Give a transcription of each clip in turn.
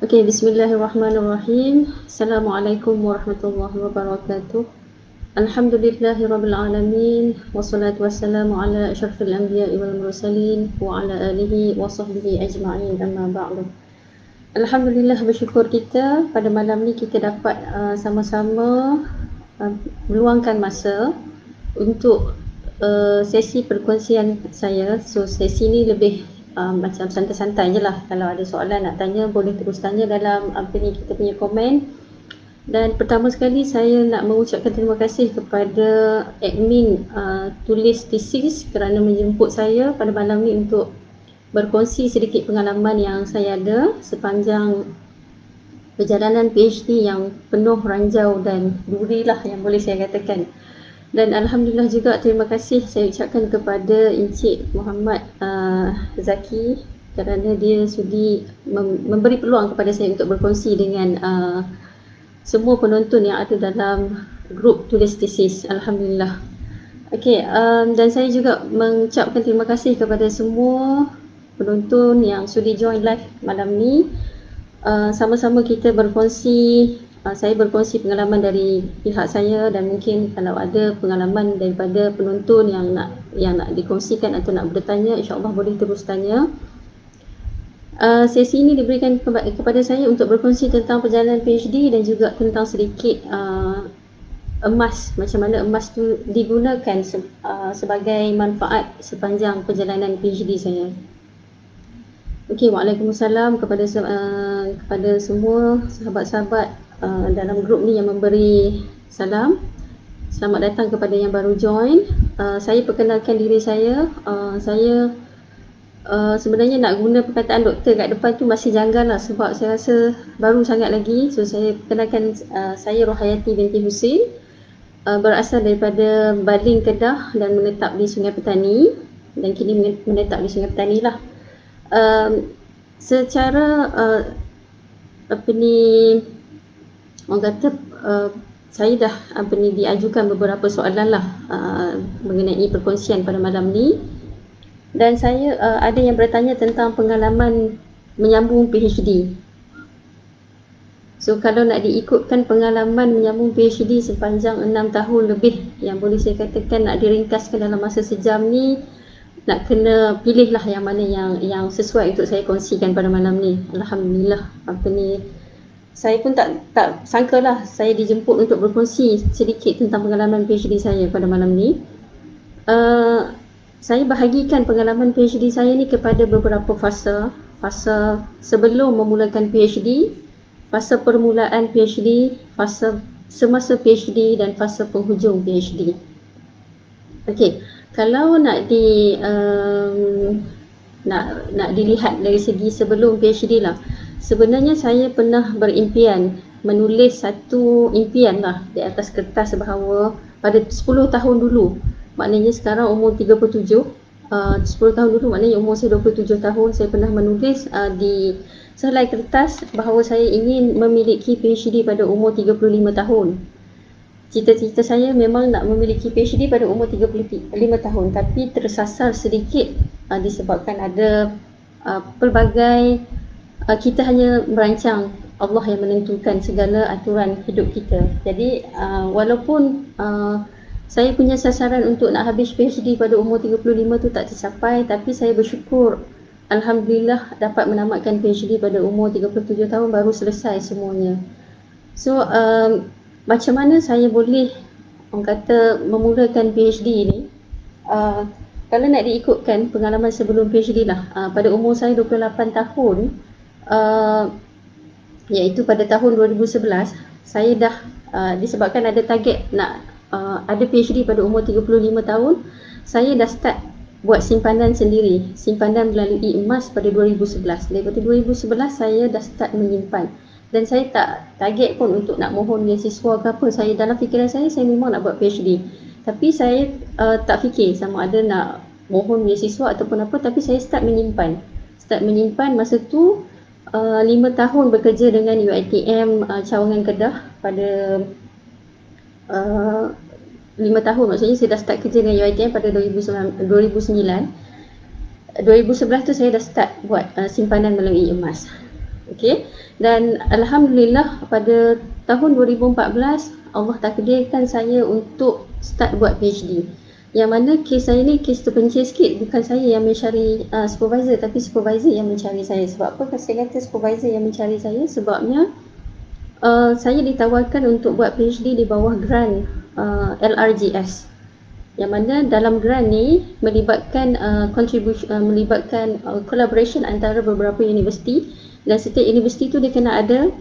Okey, bismillahirrahmanirrahim. Assalamualaikum warahmatullahi wabarakatuh. Alhamdulillahirabbil alamin wassalatu wassalamu ala asyrafil anbiya'i wal mursalin wa ala alihi wa sahbihi ajma'in amma ba'du. Alhamdulillah, bersyukur kita pada malam ni kita dapat sama-sama meluangkan masa untuk sesi perkongsian saya. So sesi ni lebih macam santai-santai je lah. Kalau ada soalan nak tanya boleh terus tanya dalam kita punya komen. Dan pertama sekali saya nak mengucapkan terima kasih kepada admin tulis tesis kerana menjemput saya pada malam ni untuk berkongsi sedikit pengalaman yang saya ada sepanjang perjalanan PhD yang penuh ranjau dan duri lah yang boleh saya katakan. Dan Alhamdulillah juga terima kasih saya ucapkan kepada Encik Muhammad Zaki kerana dia sudi memberi peluang kepada saya untuk berkongsi dengan semua penonton yang ada dalam grup tulis tesis. Alhamdulillah. Okey, dan saya juga mengucapkan terima kasih kepada semua penonton yang sudi join live malam ni. Sama-sama kita berkongsi, saya berkongsi pengalaman dari pihak saya dan mungkin kalau ada pengalaman daripada penonton yang nak dikongsikan atau nak bertanya, insya-Allah boleh terus tanya. Sesi ini diberikan kepada saya untuk berkongsi tentang perjalanan PhD dan juga tentang sedikit emas, macam mana emas tu digunakan sebagai manfaat sepanjang perjalanan PhD saya. Okey, waalaikumsalam kepada semua sahabat-sahabat dalam grup ni yang memberi salam. Selamat datang kepada yang baru join. Saya perkenalkan diri saya. Saya sebenarnya nak guna perkataan doktor kat depan tu masih janggal lah sebab saya rasa baru sangat lagi. So saya perkenalkan saya Rohayati binti Husin, berasal daripada Baling, Kedah dan menetap di Sungai Petani dan kini menetap di Sungai Petani lah. Secara orang kata saya dah diajukan beberapa soalan lah mengenai perkongsian pada malam ni. Dan saya ada yang bertanya tentang pengalaman menyambung PhD. So kalau nak diikutkan pengalaman menyambung PhD sepanjang 6 tahun lebih yang boleh saya katakan nak diringkaskan dalam masa sejam ni, nak kena pilihlah yang mana yang sesuai untuk saya kongsikan pada malam ni. Alhamdulillah, saya pun tak sangkalah saya dijemput untuk berkongsi sedikit tentang pengalaman PhD saya pada malam ni. Saya bahagikan pengalaman PhD saya ni kepada beberapa fasa. Fasa sebelum memulakan PhD, fasa permulaan PhD, fasa semasa PhD dan fasa penghujung PhD. Okey, kalau nak dilihat dari segi sebelum PhD lah, sebenarnya saya pernah berimpian menulis satu impian lah di atas kertas bahawa pada 10 tahun dulu, maknanya sekarang umur 37, 10 tahun dulu maknanya umur saya 27 tahun, saya pernah menulis di sehelai kertas bahawa saya ingin memiliki PhD pada umur 35 tahun. Cita-cita saya memang nak memiliki PhD pada umur 35 tahun, tapi tersasar sedikit disebabkan ada pelbagai kita hanya merancang, Allah yang menentukan segala aturan hidup kita. Jadi walaupun saya punya sasaran untuk nak habis PhD pada umur 35 tu tak tercapai, tapi saya bersyukur Alhamdulillah dapat menamatkan PhD pada umur 37 tahun baru selesai semuanya. So macam mana saya boleh orang kata memulakan PhD ni? Kalau nak diikutkan pengalaman sebelum PhD lah, pada umur saya 28 tahun, iaitu pada tahun 2011, saya dah disebabkan ada target nak ada PhD pada umur 35 tahun, saya dah start buat simpanan sendiri, simpanan melalui emas pada 2011. Daripada 2011 saya dah start menyimpan. Dan saya tak target pun untuk nak mohon beasiswa ke apa. Saya dalam fikiran saya memang nak buat PhD. Tapi saya tak fikir sama ada nak mohon beasiswa ataupun apa, tapi saya start menyimpan. Masa tu 5 tahun bekerja dengan UiTM Cawangan Kedah pada 5 tahun, maksudnya saya dah start kerja dengan UiTM pada 2009. 2011 tu saya dah start buat simpanan melalui emas. Okey, dan alhamdulillah pada tahun 2014 Allah takdirkan saya untuk start buat PhD. Yang mana kes saya ni kes terpencil sikit, bukan saya yang mencari supervisor, tapi supervisor yang mencari saya. Sebab apa saya kata supervisor yang mencari saya? Sebabnya saya ditawarkan untuk buat PhD di bawah grant LRGS. Yang mana dalam grant ni melibatkan collaboration antara beberapa universiti, dan setiap universiti tu dia kena ada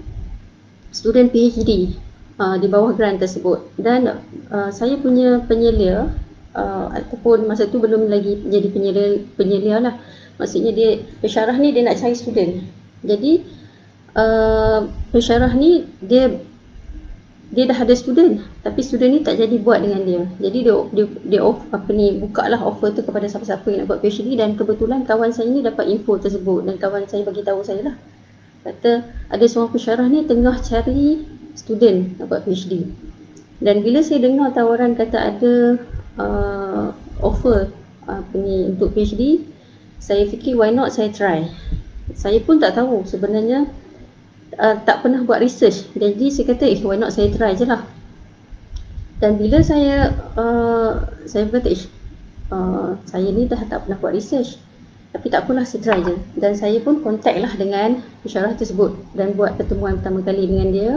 student PhD di bawah grant tersebut. Dan saya punya penyelia ataupun masa tu belum lagi jadi penyelia lah, maksudnya dia pensyarah ni dia nak cari student. Jadi pensyarah ni dia dah ada student, tapi student ni tak jadi buat dengan dia. Jadi dia buka lah offer tu kepada siapa-siapa yang nak buat PhD, dan kebetulan kawan saya ni dapat info tersebut dan kawan saya bagi tahu saya lah. Kata ada seorang pensyarah ni tengah cari student nak buat PhD. Dan bila saya dengar tawaran kata ada offer untuk PhD, saya fikir why not saya try. Saya pun tak tahu sebenarnya, tak pernah buat research. Jadi saya kata why not saya try je lah. Dan bila saya berkata saya ni dah tak pernah buat research, tapi tak apalah saya try je. Dan saya pun contact lah dengan pensyarah tersebut dan buat pertemuan pertama kali dengan dia.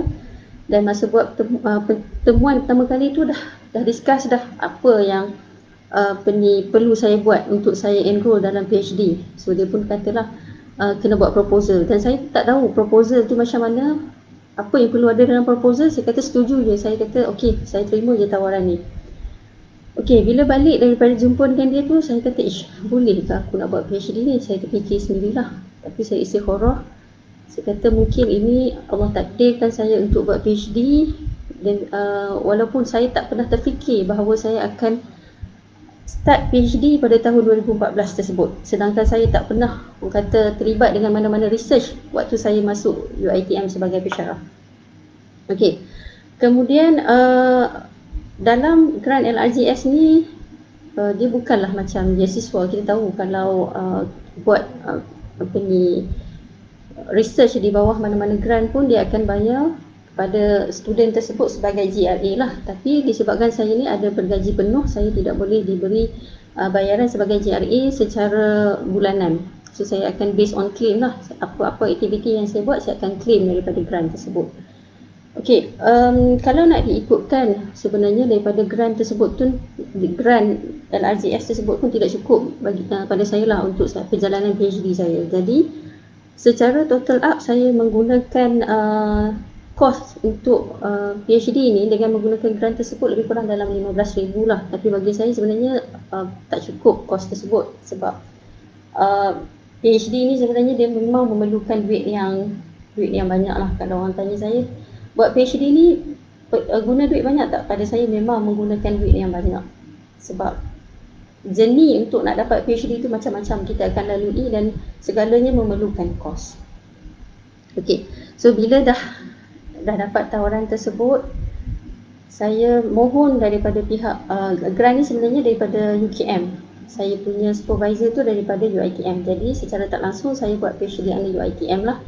Dan masa buat pertemuan pertama kali tu dah discuss dah apa yang perlu saya buat untuk saya enroll dalam PhD. So dia pun katalah kena buat proposal, dan saya tak tahu proposal tu macam mana, apa yang perlu ada dalam proposal. Saya kata setuju je, saya kata okey, saya terima je tawaran ni. Okey, bila balik daripada jumpa dengan dia tu, saya kata boleh ke aku nak buat PhD ni? Saya terfikir sendirilah, tapi saya istikharah. Saya kata mungkin ini Allah takdirkan saya untuk buat PhD, dan walaupun saya tak pernah terfikir bahawa saya akan start PhD pada tahun 2014 tersebut, sedangkan saya tak pernah kata terlibat dengan mana-mana research waktu saya masuk UiTM sebagai pensyarah. Okey, kemudian dalam grant LRGS ni dia bukanlah macam beasiswa. Kita tahu kalau buat research di bawah mana-mana grant pun dia akan bayar pada student tersebut sebagai GRA lah. Tapi disebabkan saya ni ada bergaji penuh, saya tidak boleh diberi bayaran sebagai GRA secara bulanan. So saya akan based on claim lah. Apa-apa aktiviti yang saya buat, saya akan claim daripada grant tersebut. Okey, kalau nak diikutkan, sebenarnya daripada grant tersebut tu, grant LRGS tersebut pun tidak cukup bagi pada saya lah untuk perjalanan PhD saya. Jadi secara total up saya menggunakan kos untuk PhD ni dengan menggunakan grant tersebut lebih kurang dalam 15,000 lah. Tapi bagi saya sebenarnya tak cukup kos tersebut, sebab PhD ni sebenarnya dia memang memerlukan duit yang banyak lah. Kalau orang tanya saya, buat PhD ni guna duit banyak tak? Pada saya memang menggunakan duit yang banyak, sebab journey untuk nak dapat PhD tu macam-macam kita akan lalui dan segalanya memerlukan kos. Okey, so bila dah dapat tawaran tersebut, saya mohon daripada pihak grant ni sebenarnya daripada UKM. Saya punya supervisor tu daripada UiTM. Jadi secara tak langsung saya buat PhD under UiTM lah.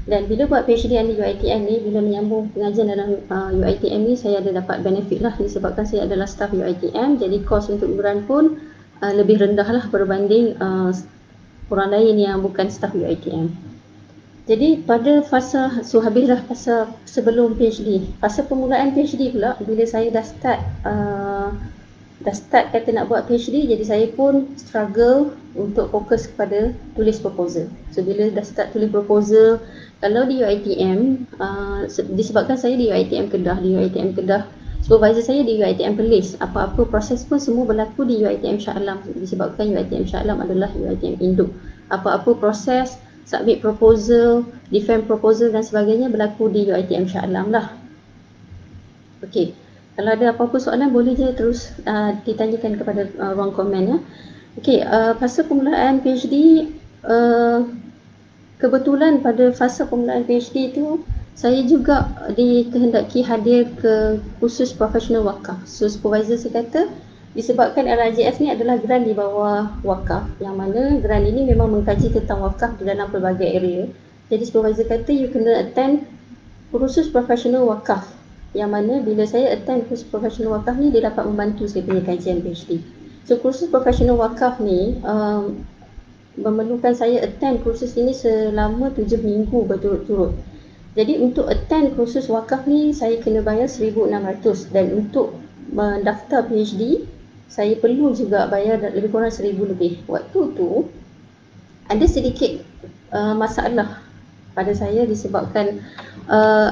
Dan bila buat PhD under UiTM ni, bila menyambung pengajian dalam UiTM ni, saya ada dapat benefit lah disebabkan saya adalah staff UiTM. Jadi kos untuk grant pun lebih rendah lah berbanding orang lain yang bukan staff UiTM. Jadi pada fasa, habislah fasa sebelum PhD, fasa permulaan PhD pula, bila saya dah start kata nak buat PhD, jadi saya pun struggle untuk fokus kepada tulis proposal. So bila dah start tulis proposal, kalau di UiTM, disebabkan saya di UiTM Kedah, supervisor saya di UiTM Perlis, apa-apa proses pun semua berlaku di UiTM Shah Alam, disebabkan UiTM Shah Alam adalah UiTM induk. Apa-apa proses submit proposal, defend proposal dan sebagainya berlaku di UiTM Shah Alam lah. Okey, kalau ada apa-apa soalan boleh je terus ditanyakan kepada ruang komen ya. Okey, fasa permulaan PhD, kebetulan pada fasa permulaan PhD tu saya juga dikehendaki hadir ke kursus professional wakaf. So supervisor saya kata disebabkan LRGS ni adalah grant di bawah wakaf, yang mana grant ini memang mengkaji tentang wakaf di dalam pelbagai area. Jadi supervisor kata you kena attend kursus profesional wakaf, yang mana bila saya attend kursus profesional wakaf ni, dia dapat membantu saya punya kajian PhD. So kursus profesional wakaf ni memerlukan saya attend kursus ini selama 7 minggu berturut-turut. Jadi untuk attend kursus wakaf ni saya kena bayar 1,600, dan untuk mendaftar PhD saya perlu juga bayar lebih kurang 1,000 lebih. Waktu tu ada sedikit masalah pada saya disebabkan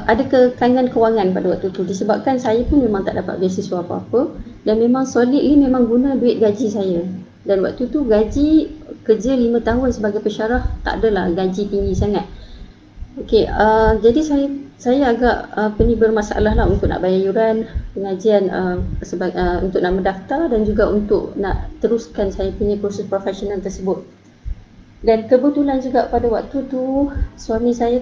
ada kekangan kewangan pada waktu tu, disebabkan saya pun memang tak dapat beasiswa apa-apa, dan memang solidly memang guna duit gaji saya. Dan waktu tu gaji kerja 5 tahun sebagai pensyarah tak adalah gaji tinggi sangat. Okey, jadi saya agak bermasalah lah untuk nak bayar yuran pengajian untuk nak mendaftar dan juga untuk nak teruskan saya punya kursus profesional tersebut. Dan kebetulan juga pada waktu tu suami saya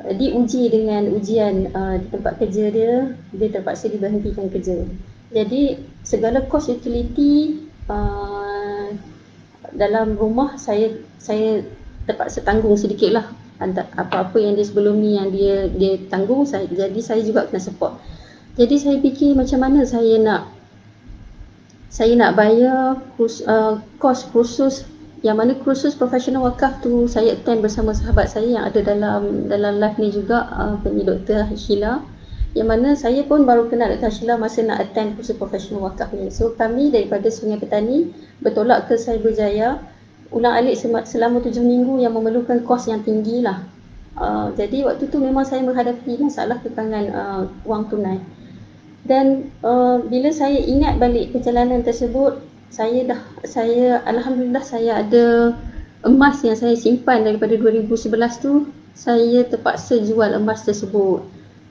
diuji dengan ujian di tempat kerja dia terpaksa diberhentikan kerja. Jadi segala kos utility dalam rumah saya terpaksa tanggung sedikit lah. Apa-apa yang dia sebelum ni yang dia tanggung, jadi saya juga kena support. Jadi saya fikir macam mana saya nak bayar kos kursus, yang mana kursus profesional wakaf tu saya attend bersama sahabat saya yang ada dalam live ni juga, Dr. Sheila, yang mana saya pun baru kenal Dr. Sheila masa nak attend kursus profesional wakaf ni. So kami daripada Sungai Petani bertolak ke Cyberjaya, ulang alik selama 7 minggu yang memerlukan kos yang tinggi lah. Jadi waktu tu memang saya menghadapi masalah kekangan wang tunai. Dan bila saya ingat balik perjalanan tersebut, alhamdulillah saya ada emas yang saya simpan daripada 2011 tu. Saya terpaksa jual emas tersebut.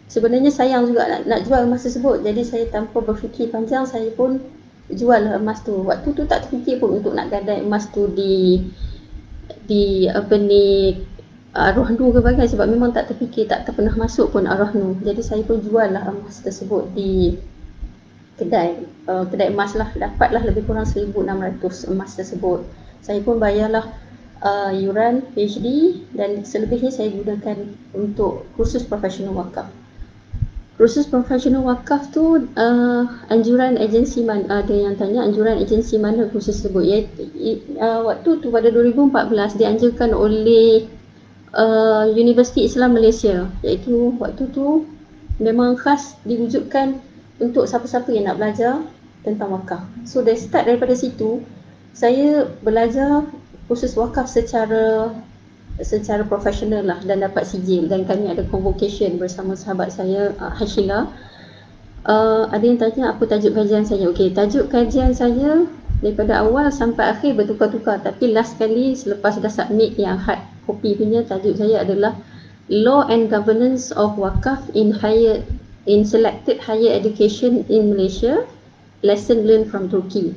Sebenarnya sayang juga nak jual emas tersebut, jadi saya tanpa berfikir panjang saya pun jual emas tu. Waktu tu tak terfikir pun untuk nak gadai emas tu di Arwah Nur ke bagai, sebab memang tak terfikir, tak pernah masuk pun Arwah Nur. Jadi saya pun jual lah emas tersebut di kedai emas lah. Dapatlah lebih kurang 1,600 emas tersebut. Saya pun bayarlah yuran PhD, dan selebihnya saya gunakan untuk kursus profesional wakaf. Kursus profesional wakaf tu anjuran agensi mana, ada yang tanya anjuran agensi mana kursus tersebut. Waktu tu pada 2014 dianjurkan oleh Universiti Islam Malaysia, iaitu waktu tu memang khas diwujudkan untuk siapa-siapa yang nak belajar tentang wakaf. So daripada situ saya belajar kursus wakaf secara profesional lah, dan dapat sijil, dan kami ada convocation bersama sahabat saya Hashila. Ada yang tanya apa tajuk kajian saya. Okey, tajuk kajian saya daripada awal sampai akhir bertukar-tukar, tapi last kali selepas dah submit yang hard copy punya, tajuk saya adalah Law and Governance of Wakaf in Selected Higher Education in Malaysia, Lesson Learned from Turkey.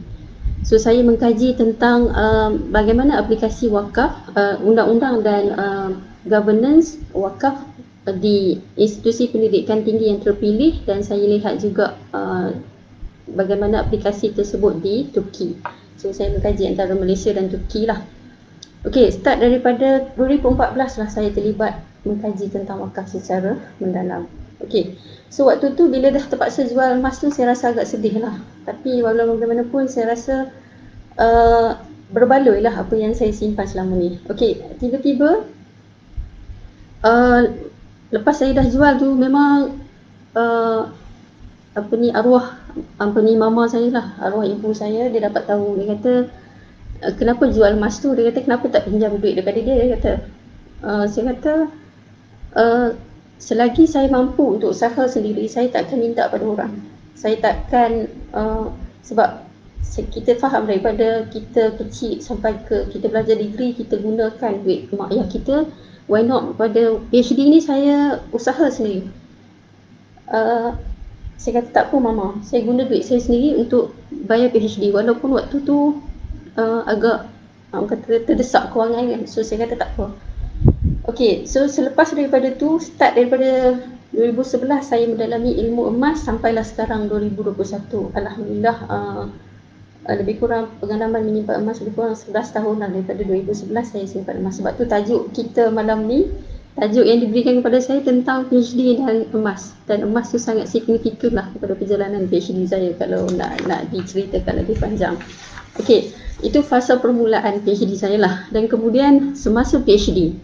So saya mengkaji tentang bagaimana aplikasi wakaf, undang-undang dan governance wakaf di institusi pendidikan tinggi yang terpilih, dan saya lihat juga bagaimana aplikasi tersebut di Turki. So saya mengkaji antara Malaysia dan Turki lah. Okey, start daripada 2014 lah saya terlibat mengkaji tentang wakaf secara mendalam. Okey, so waktu tu bila dah terpaksa jual emas tu, saya rasa agak sedih lah. Tapi walau bagaimanapun saya rasa berbaloi lah apa yang saya simpan selama ni. Okey, tiba-tiba lepas saya dah jual tu, memang mama saya lah, arwah ibu saya, dia dapat tahu. Dia kata, kenapa jual emas tu? Dia kata, kenapa tak pinjam duit daripada dia? Dia kata, saya kata, selagi saya mampu untuk usaha sendiri, saya takkan minta pada orang. Saya takkan, sebab kita faham daripada kita kecil sampai ke kita belajar degree, kita gunakan duit mak ayah kita. Why not pada PhD ni saya usaha sendiri. Saya kata, tak apa mama, saya guna duit saya sendiri untuk bayar PhD, walaupun waktu tu agak terdesak kewangan kan. So saya kata tak apa. Okey, so selepas daripada tu, start daripada 2011 saya mendalami ilmu emas sampailah sekarang 2021. Alhamdulillah, lebih kurang pengalaman menyimpan emas lebih kurang 11 tahun lah. Daripada 2011 saya simpan emas. Sebab tu tajuk kita malam ni, tajuk yang diberikan kepada saya tentang PhD dan emas. Dan emas tu sangat signifikan lah kepada perjalanan PhD saya kalau nak diceritakan lebih panjang. Okey, itu fasa permulaan PhD saya lah. Dan kemudian semasa PhD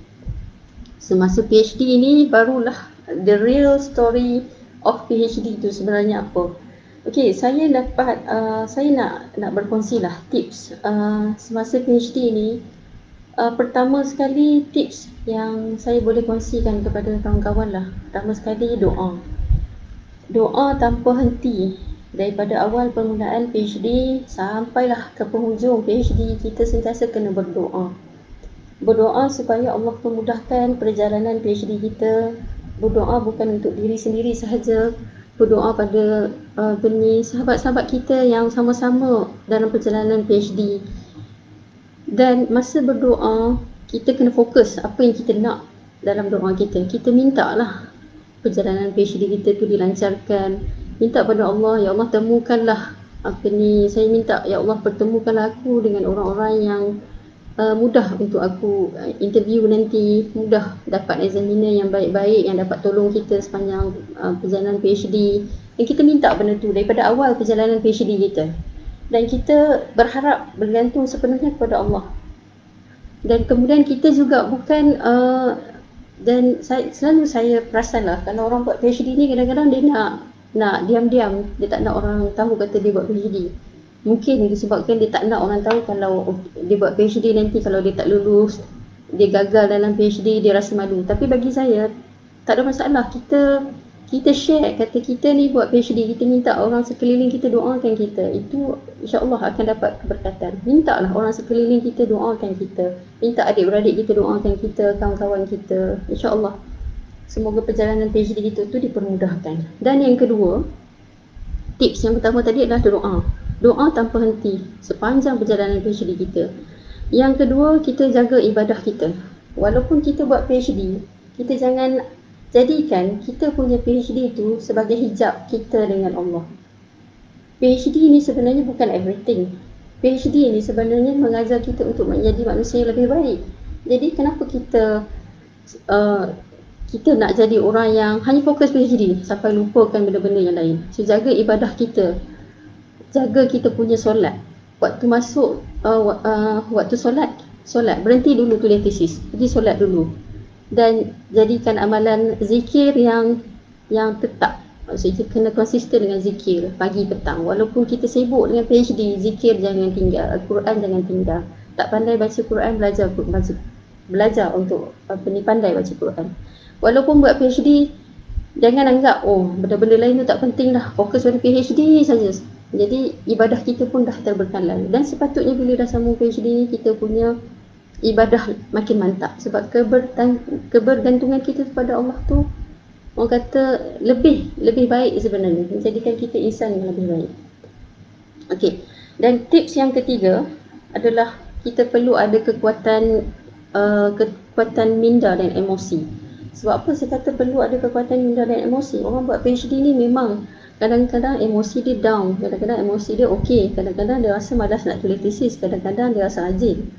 ini barulah the real story of PhD itu sebenarnya apa. Okey, saya nak berkongsi lah tips semasa PhD ini. Pertama sekali tips yang saya boleh kongsikan kepada kawan-kawan lah. Pertama sekali doa. Doa tanpa henti. Daripada awal permulaan PhD sampailah ke penghujung PhD, kita sentiasa kena berdoa. Berdoa supaya Allah memudahkan perjalanan PhD kita. Berdoa bukan untuk diri sendiri sahaja. Berdoa pada sahabat-sahabat kita yang sama-sama dalam perjalanan PhD. Dan masa berdoa, kita kena fokus apa yang kita nak dalam doa kita. Kita minta lah perjalanan PhD kita tu dilancarkan. Minta pada Allah, ya Allah temukanlah saya minta ya Allah pertemukanlah aku dengan orang-orang yang mudah untuk aku interview nanti, mudah dapat examiner yang baik-baik yang dapat tolong kita sepanjang perjalanan PhD. Dan kita minta benda tu daripada awal perjalanan PhD kita. Dan kita berharap bergantung sepenuhnya kepada Allah. Dan kemudian kita juga bukan dan selalu saya perasan lah kalau orang buat PhD ni kadang-kadang dia nak diam-diam, dia tak nak orang tahu kata dia buat PhD. Mungkin disebabkan dia tak nak orang tahu kalau dia buat PhD nanti kalau dia tak lulus, dia gagal dalam PhD, dia rasa malu. Tapi bagi saya tak ada masalah, kita share kata kita ni buat PhD, kita minta orang sekeliling kita doakan kita, itu insya-Allah akan dapat keberkatan. Mintalah orang sekeliling kita doakan kita, minta adik-beradik kita doakan kita, kawan-kawan kita, insya-Allah semoga perjalanan PhD kita tu dipermudahkan. Dan yang kedua, tips yang pertama tadi adalah doa tanpa henti sepanjang perjalanan PhD kita. Yang kedua, kita jaga ibadah kita. Walaupun kita buat PhD, kita jangan jadikan kita punya PhD itu sebagai hijab kita dengan Allah. PhD ini sebenarnya bukan everything. PhD ini sebenarnya mengajar kita untuk menjadi manusia yang lebih baik. Jadi kenapa kita nak jadi orang yang hanya fokus PhD sampai lupakan benda-benda yang lain. So jaga ibadah kita. Jaga kita punya solat. Waktu masuk waktu solat berhenti dulu tulis tesis. Pergi solat dulu. Dan jadikan amalan zikir yang tetap. Maksudnya kena konsisten dengan zikir pagi petang. Walaupun kita sibuk dengan PhD, zikir jangan tinggal, Al-Quran jangan tinggal. Tak pandai baca Quran, belajar untuk pandai baca Quran. Walaupun buat PhD, jangan anggap benda-benda lain tu tak penting dah, fokus pada PhD saja. Jadi ibadah kita pun dah terbekalan. Dan sepatutnya bila dah sambung PhD ni, kita punya ibadah makin mantap. Sebab kebergantungan kita kepada Allah tu, orang kata lebih baik sebenarnya, menjadikan kita insan yang lebih baik. Okey. Dan tips yang ketiga adalah kita perlu ada kekuatan minda dan emosi. Sebab apa saya kata perlu ada kekuatan minda dan emosi? Orang buat PhD ni memang kadang-kadang emosi dia down, kadang-kadang emosi dia okey, kadang-kadang dia rasa malas nak tulis tesis, kadang-kadang dia rasa rajin.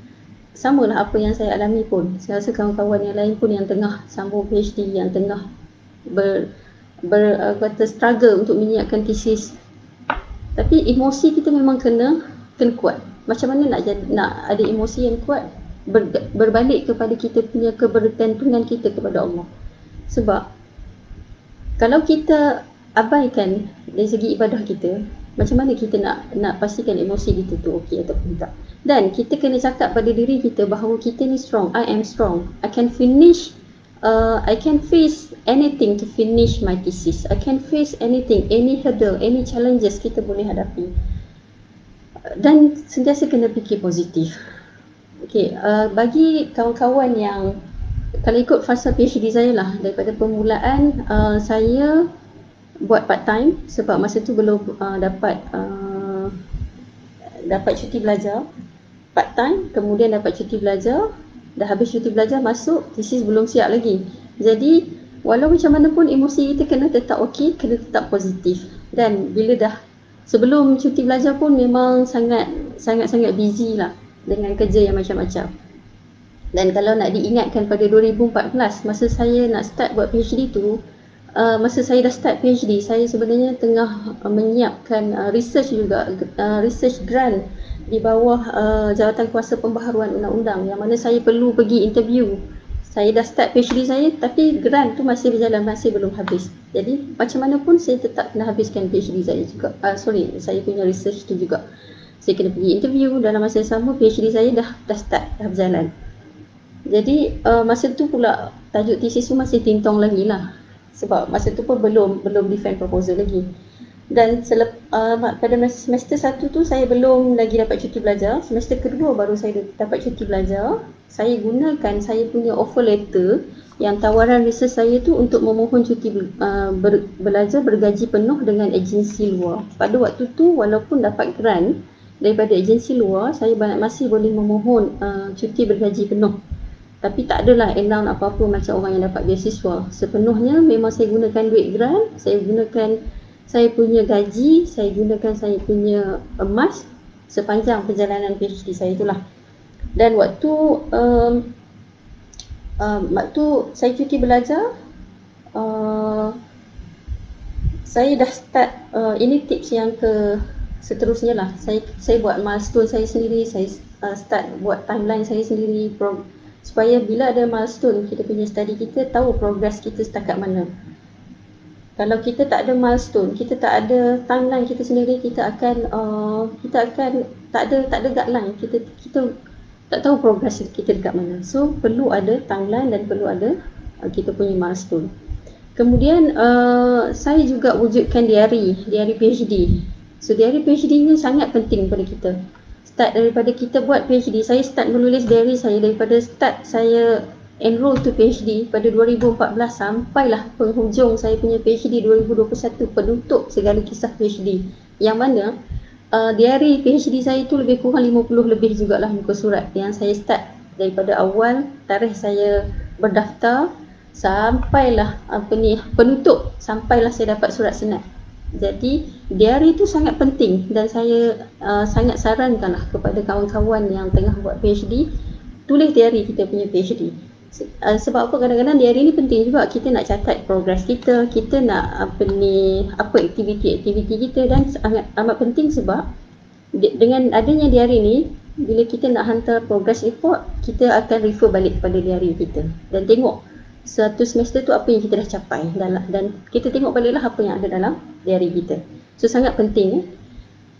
Samalah apa yang saya alami pun. Saya rasa kawan-kawan yang lain pun yang tengah sambung PhD, yang tengah struggle untuk menyiapkan tesis. Tapi emosi kita memang kena kuat. Macam mana nak ada emosi yang kuat? Berbalik kepada kita punya kebergantungan kita kepada Allah. Sebab kalau kita abaikan dari segi ibadah kita, macam mana kita nak pastikan emosi kita tu okey ataupun tak? Dan kita kena cakap pada diri kita bahawa kita ni strong. I am strong. I can face anything to finish my thesis. I can face anything, any hurdle, any challenges kita boleh hadapi. Dan sentiasa kena fikir positif. Okey, bagi kawan-kawan yang kalau ikut fasa PhD saya lah, daripada permulaan saya buat part time sebab masa tu belum dapat cuti belajar. Part time, kemudian dapat cuti belajar, dah habis cuti belajar masuk, tesis belum siap lagi. Jadi walau macam mana pun emosi kita kena tetap okey, kena tetap positif. Dan bila dah sebelum cuti belajar pun memang sangat busy lah dengan kerja yang macam-macam. Dan kalau nak diingatkan pada 2014 masa saya nak start buat PhD tu, masa saya dah start PhD, saya sebenarnya tengah menyiapkan research juga, research grant di bawah Jawatan Kuasa Pembaharuan Undang-Undang, yang mana saya perlu pergi interview. Saya dah start PhD saya, tapi grant tu masih berjalan, masih belum habis. Jadi macam mana pun saya tetap kena habiskan PhD saya juga. Saya punya research tu juga. Saya kena pergi interview, dalam masa yang sama PhD saya dah start, dah berjalan. Jadi masa tu pula tajuk tesis tu masih tintong lagi lah, sebab masa tu pun belum defend proposal lagi. Dan pada semester 1 tu saya belum lagi dapat cuti belajar. Semester kedua baru saya dapat cuti belajar. Saya gunakan saya punya offer letter yang tawaran research saya tu untuk memohon cuti belajar bergaji penuh dengan agensi luar. Pada waktu tu walaupun dapat grant daripada agensi luar, saya masih boleh memohon cuti bergaji penuh. Tapi tak adalah allowance apa-apa macam orang yang dapat beasiswa. Sepenuhnya memang saya gunakan duit grant, saya gunakan saya punya gaji, saya gunakan saya punya emas sepanjang perjalanan PhD saya itulah. Dan waktu saya cuti belajar, saya dah start, ini tips yang seterusnya lah. Saya buat milestone saya sendiri, saya start buat timeline saya sendiri, supaya bila ada milestone kita punya study, kita tahu progress kita setakat mana. Kalau kita tak ada milestone, kita tak ada timeline kita sendiri, kita akan tak ada guideline, kita tak tahu progress kita dekat mana. So perlu ada timeline dan perlu ada kita punya milestone. Kemudian saya juga wujudkan diary PhD. So diary PhD ni sangat penting pada kita. Start daripada kita buat PhD, saya start menulis diary saya daripada start saya enroll to PhD pada 2014 sampailah penghujung saya punya PhD 2021, penutup segala kisah PhD. Yang mana diary PhD saya tu lebih kurang 50 lebih jugalah muka surat yang saya start daripada awal tarikh saya berdaftar sampailah penutup, sampailah saya dapat surat senat. Jadi diary itu sangat penting dan saya sangat sarankanlah kepada kawan-kawan yang tengah buat PhD, tulis diary kita punya PhD. Sebab apa, kadang-kadang diary ni penting juga, kita nak catat progress kita nak apa aktiviti kita, dan amat penting sebab dengan adanya diary ni, bila kita nak hantar progress report, kita akan refer balik pada diary kita dan tengok satu semester tu apa yang kita dah capai dan kita tengok baliklah apa yang ada dalam diary kita. So sangat penting.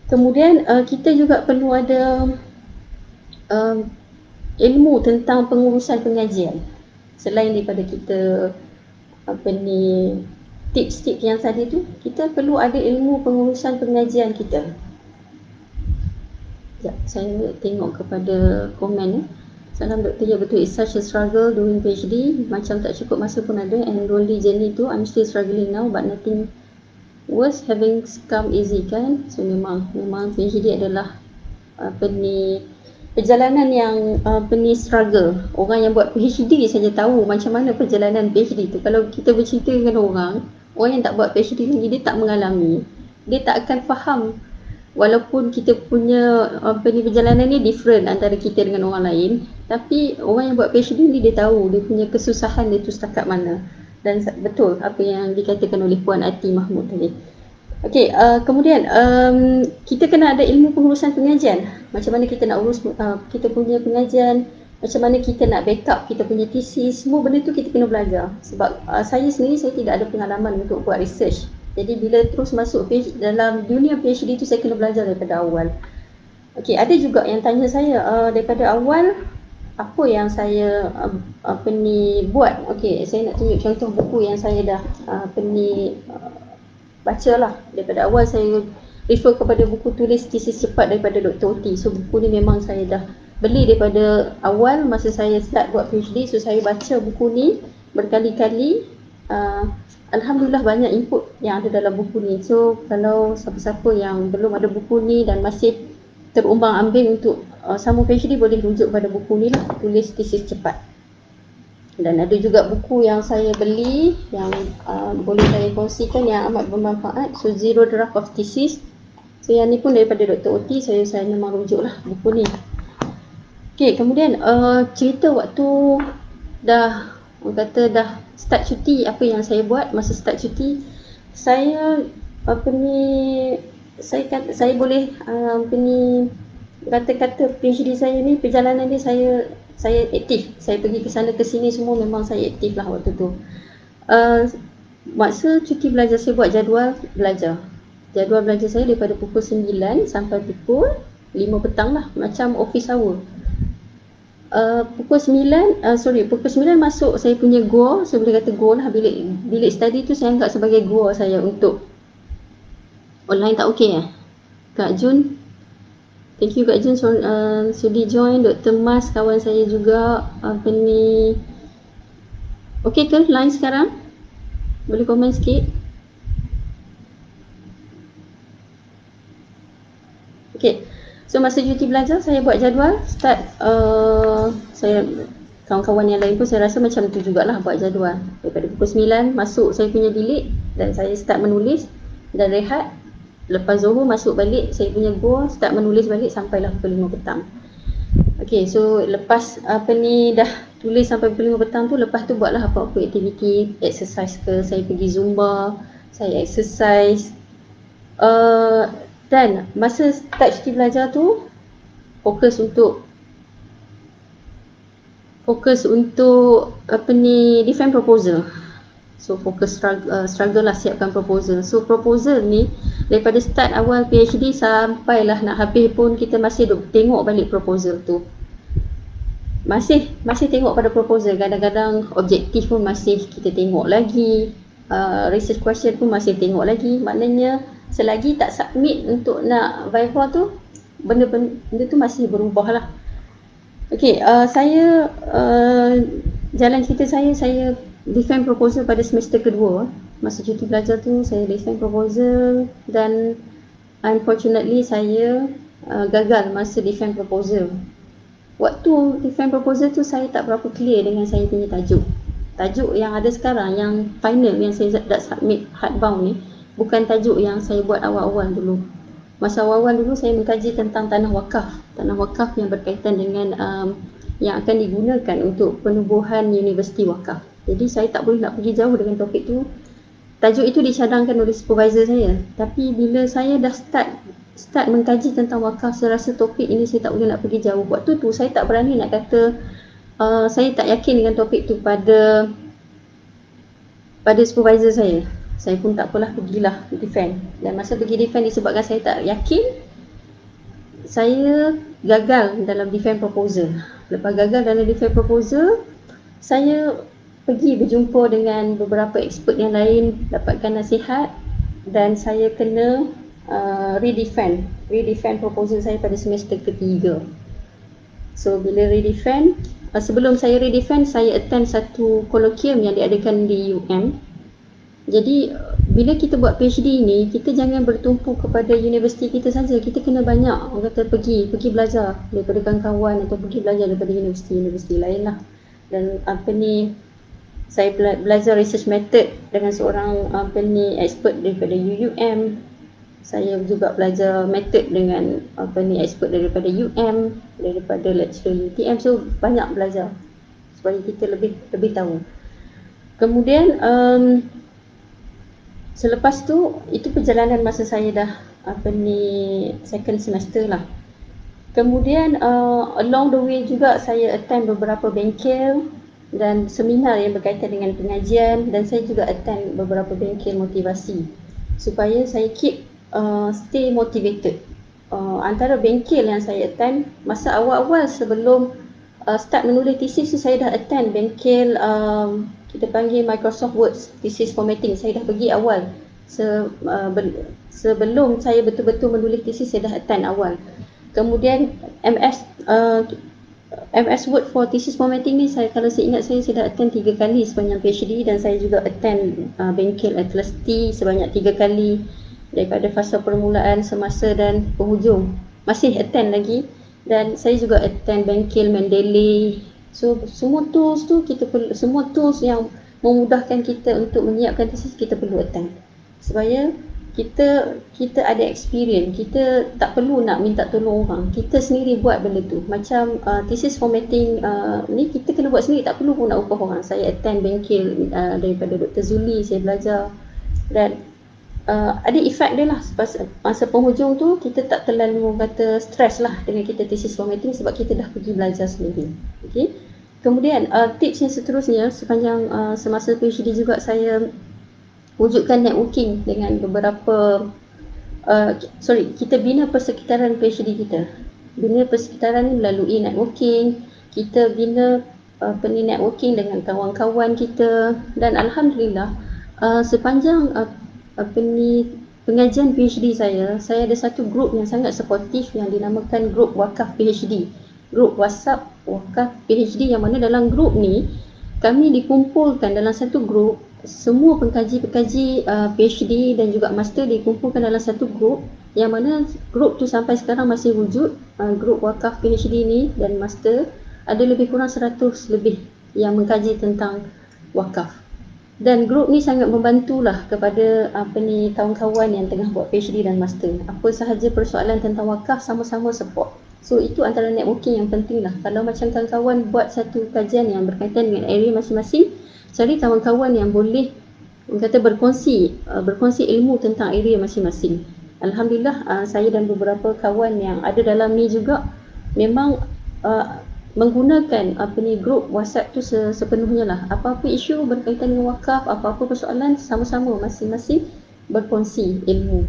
Kemudian kita juga perlu ada ilmu tentang pengurusan pengajian. Selain daripada kita tips-tips yang tadi tu, kita perlu ada ilmu pengurusan pengajian kita. Sekejap, saya tengok kepada komen. Salam Dr. Ya, betul, it's such a struggle doing PhD. Macam tak cukup masa pun ada. And lonely journey tu, I'm still struggling now, but nothing worse having come easy kan. So memang PhD adalah perjalanan yang struggle. Orang yang buat PhD saja tahu macam mana perjalanan PhD tu. Kalau kita bercerita dengan orang yang tak buat PhD lagi, dia tak mengalami, dia tak akan faham. Walaupun kita punya perjalanan ni different antara kita dengan orang lain, tapi orang yang buat PhD ni dia tahu dia punya kesusahan dia tu setakat mana. Dan betul apa yang dikatakan oleh Puan Ati Mahmud tadi. Okey, kemudian kita kena ada ilmu pengurusan pengajian. Macam mana kita nak urus kita punya pengajian, macam mana kita nak backup kita punya tesis, semua benda tu kita kena belajar. Sebab saya sendiri, saya tidak ada pengalaman untuk buat research. Jadi bila terus masuk dalam dunia PhD tu, saya kena belajar daripada awal. Okey, ada juga yang tanya saya daripada awal apa yang saya buat. Okey, saya nak tunjuk contoh buku yang saya dah bacalah. Daripada awal saya refer kepada buku tulis tesis cepat daripada Dr. Oti. So buku ni memang saya dah beli daripada awal masa saya start buat PhD. So saya baca buku ni berkali-kali. Alhamdulillah banyak input yang ada dalam buku ni. So kalau siapa-siapa yang belum ada buku ni dan masih terumbang-ambing untuk sambung PhD, boleh rujuk pada buku ni lah, tulis tesis cepat. Dan ada juga buku yang saya beli yang boleh saya kongsikan yang amat bermanfaat. So Zero Draft of Thesis. So yang ni pun daripada Dr. Oti, saya memang rujuk lah buku ni. Okay, kemudian cerita waktu dah, orang kata dah start cuti, apa yang saya buat masa start cuti. Saya apa ni, saya boleh apa ni, kata-kata PhD saya ni, perjalanan dia, saya aktif. Saya pergi ke sana ke sini semua, memang saya aktif lah waktu tu. Masa cuti belajar saya buat jadual belajar. Jadual belajar saya daripada pukul 9 sampai pukul 5 petang lah, macam office hour. Pukul 9 masuk saya punya gua, saya boleh kata gua lah, bilik study tu saya anggap sebagai gua saya untuk online. Tak okey Kak Jun? Thank you Kak Jun, sudi join. Dr. Mas kawan saya juga. Apa ni, okey ke line sekarang? Boleh komen sikit? Okey. So masa cuti belajar saya buat jadual start, saya kawan-kawan yang lain pun saya rasa macam tu jugalah, buat jadual. Daripada pukul 9 masuk saya punya bilik dan saya start menulis dan rehat. Lepas Zohor masuk balik saya punya gua, start menulis balik sampailah pukul 5 petang. Okay, so lepas apa ni dah tulis sampai pukul 5 petang tu, lepas tu buatlah apa-apa aktiviti, exercise ke, saya pergi Zumba, saya exercise. Dan masa start cuti belajar tu fokus untuk apa ni, defend proposal. So fokus struggle lah siapkan proposal. So proposal ni daripada start awal PhD sampailah nak habis pun kita masih tengok balik proposal tu. Masih tengok pada proposal, kadang-kadang objektif pun masih kita tengok lagi, research question pun masih tengok lagi. Maknanya selagi tak submit untuk nak viva tu, benda tu masih berubah lah. Okay, saya jalan cerita saya defend proposal pada semester kedua. Masa cuti belajar tu saya defend proposal dan unfortunately saya gagal masa defend proposal. Waktu defend proposal tu saya tak berapa clear dengan saya punya tajuk yang ada sekarang, yang final, yang saya dah submit hardbound ni, bukan tajuk yang saya buat awal-awal dulu. Masa awal-awal dulu saya mengkaji tentang tanah wakaf yang berkaitan dengan yang akan digunakan untuk penubuhan universiti wakaf. Jadi saya tak boleh nak pergi jauh dengan topik tu. Tajuk itu dicadangkan oleh supervisor saya. Tapi bila saya dah start mengkaji tentang wakaf, saya rasa topik ini saya tak boleh nak pergi jauh. Waktu tu saya tak berani nak kata saya tak yakin dengan topik tu pada supervisor saya. Saya pun tak apalah, pergilah defend. Dan masa pergi defend disebabkan saya tak yakin, saya gagal dalam defend proposal. Lepas gagal dalam defend proposal, saya pergi berjumpa dengan beberapa expert yang lain, dapatkan nasihat dan saya kena redefend proposal saya pada semester ketiga. So bila redefend, sebelum saya redefend, saya attend satu kolloquium yang diadakan di UM. Jadi bila kita buat PhD ni, kita jangan bertumpu kepada universiti kita saja. Kita kena banyak, orang kata pergi belajar daripada kawan-kawan atau pergi belajar daripada universiti lain lah. Dan apa ni, saya belajar research method dengan seorang apa ni expert daripada UUM. Saya juga belajar method dengan apa ni expert daripada UM, daripada lecturer UTM. So banyak belajar supaya kita lebih tahu. Kemudian selepas tu, itu perjalanan masa saya dah apa ni second semester lah. Kemudian along the way juga saya attend beberapa bengkel dan seminar yang berkaitan dengan pengajian, dan saya juga attend beberapa bengkel motivasi supaya saya keep stay motivated. Antara bengkel yang saya attend masa awal-awal sebelum start menulis thesis tu, saya dah attend bengkel kita panggil Microsoft Word thesis formatting. Saya dah pergi awal. Sebelum saya betul-betul menulis thesis, saya dah attend awal. Kemudian MS Word for thesis formatting ni, kalau saya ingat saya dah attend 3 kali sepanjang PhD, dan saya juga attend bengkel Atlas T sebanyak 3 kali daripada fasa permulaan, semasa dan penghujung. Masih attend lagi. Dan saya juga attend bengkel Mendeley. So semua tools tu kita perlu, semua tools yang memudahkan kita untuk menyiapkan thesis kita perlu attend supaya kita ada experience, kita tak perlu nak minta tolong orang, kita sendiri buat benda tu. Macam thesis formatting ni kita kena buat sendiri, tak perlu pun nak upah orang. Saya attend bengkel daripada Dr. Zuli, saya belajar, dan ada efek dia lah. Masa penghujung tu kita tak terlalu kata stres lah dengan kita thesis formatting, sebab kita dah pergi belajar sendiri. Okay. Kemudian tips yang seterusnya, sepanjang semasa PhD juga saya wujudkan networking dengan beberapa kita bina persekitaran PhD kita. Bina persekitaran ni melalui networking, kita bina networking dengan kawan-kawan kita, dan alhamdulillah sepanjang pengajian PhD saya ada satu grup yang sangat supportif yang dinamakan grup Wakaf PhD. Grup WhatsApp Wakaf PhD, yang mana dalam grup ni kami dikumpulkan dalam satu grup. Semua pengkaji-pengkaji PhD dan juga master dikumpulkan dalam satu grup, yang mana grup tu sampai sekarang masih wujud. Grup Wakaf PhD ni dan master ada lebih kurang 100 lebih yang mengkaji tentang wakaf. Dan grup ni sangat membantulah kepada kawan-kawan yang tengah buat PhD dan master. Apa sahaja persoalan tentang wakaf, sama-sama support. So itu antara networking yang penting lah. Kalau macam kawan-kawan buat satu kajian yang berkaitan dengan area masing-masing, cari kawan-kawan yang boleh kata berkongsi ilmu tentang area masing-masing. Alhamdulillah saya dan beberapa kawan yang ada dalam ni juga memang menggunakan grup WhatsApp tu sepenuhnya lah. Apa-apa isu berkaitan dengan wakaf, apa-apa persoalan, sama-sama masing-masing berkongsi ilmu.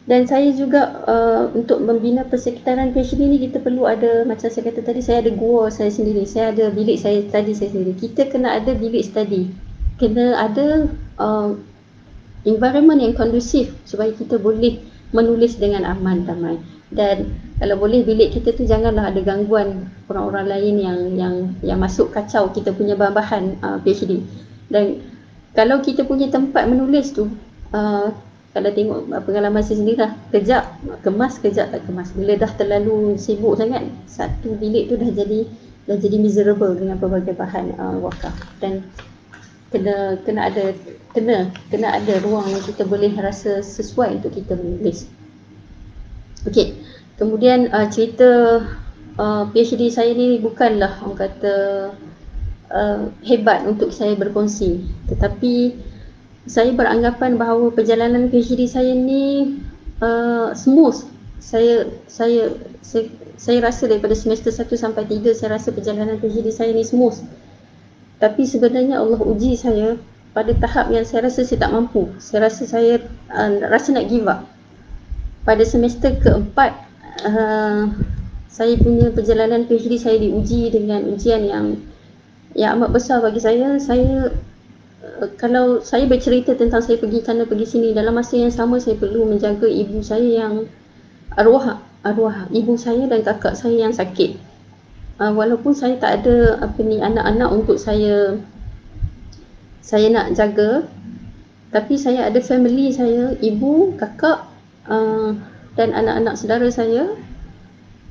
Dan saya juga untuk membina persekitaran PhD ni, kita perlu ada, macam saya kata tadi, saya ada gua saya sendiri, saya ada bilik saya study saya sendiri. Kita kena ada bilik study, kena ada environment yang kondusif supaya kita boleh menulis dengan aman, damai. Dan kalau boleh bilik kita tu janganlah ada gangguan orang-orang lain yang masuk kacau kita punya bahan-bahan PhD. Dan kalau kita punya tempat menulis tu, kalau tengok pengalaman saya sendiri lah, kejap kemas, kejap tak kemas. Bila dah terlalu sibuk sangat, satu bilik tu dah jadi miserable dengan pelbagai bahan wakaf. Dan kena ada ruang yang kita boleh rasa sesuai untuk kita menulis. Okey, kemudian cerita PhD saya ni bukanlah orang kata hebat untuk saya berkongsi, tetapi saya beranggapan bahawa perjalanan PhD saya ni smooth. Saya rasa daripada semester 1 sampai 3 saya rasa perjalanan PhD saya ni smooth. Tapi sebenarnya Allah uji saya pada tahap yang saya rasa saya tak mampu. Saya rasa saya rasa nak give up. Pada semester keempat saya punya perjalanan PhD saya diuji dengan ujian yang amat besar bagi saya. Kalau saya bercerita tentang saya pergi sana pergi sini, dalam masa yang sama saya perlu menjaga ibu saya yang arwah ibu saya dan kakak saya yang sakit. Walaupun saya tak ada anak-anak untuk saya nak jaga, tapi saya ada family saya, ibu, kakak dan anak-anak saudara saya,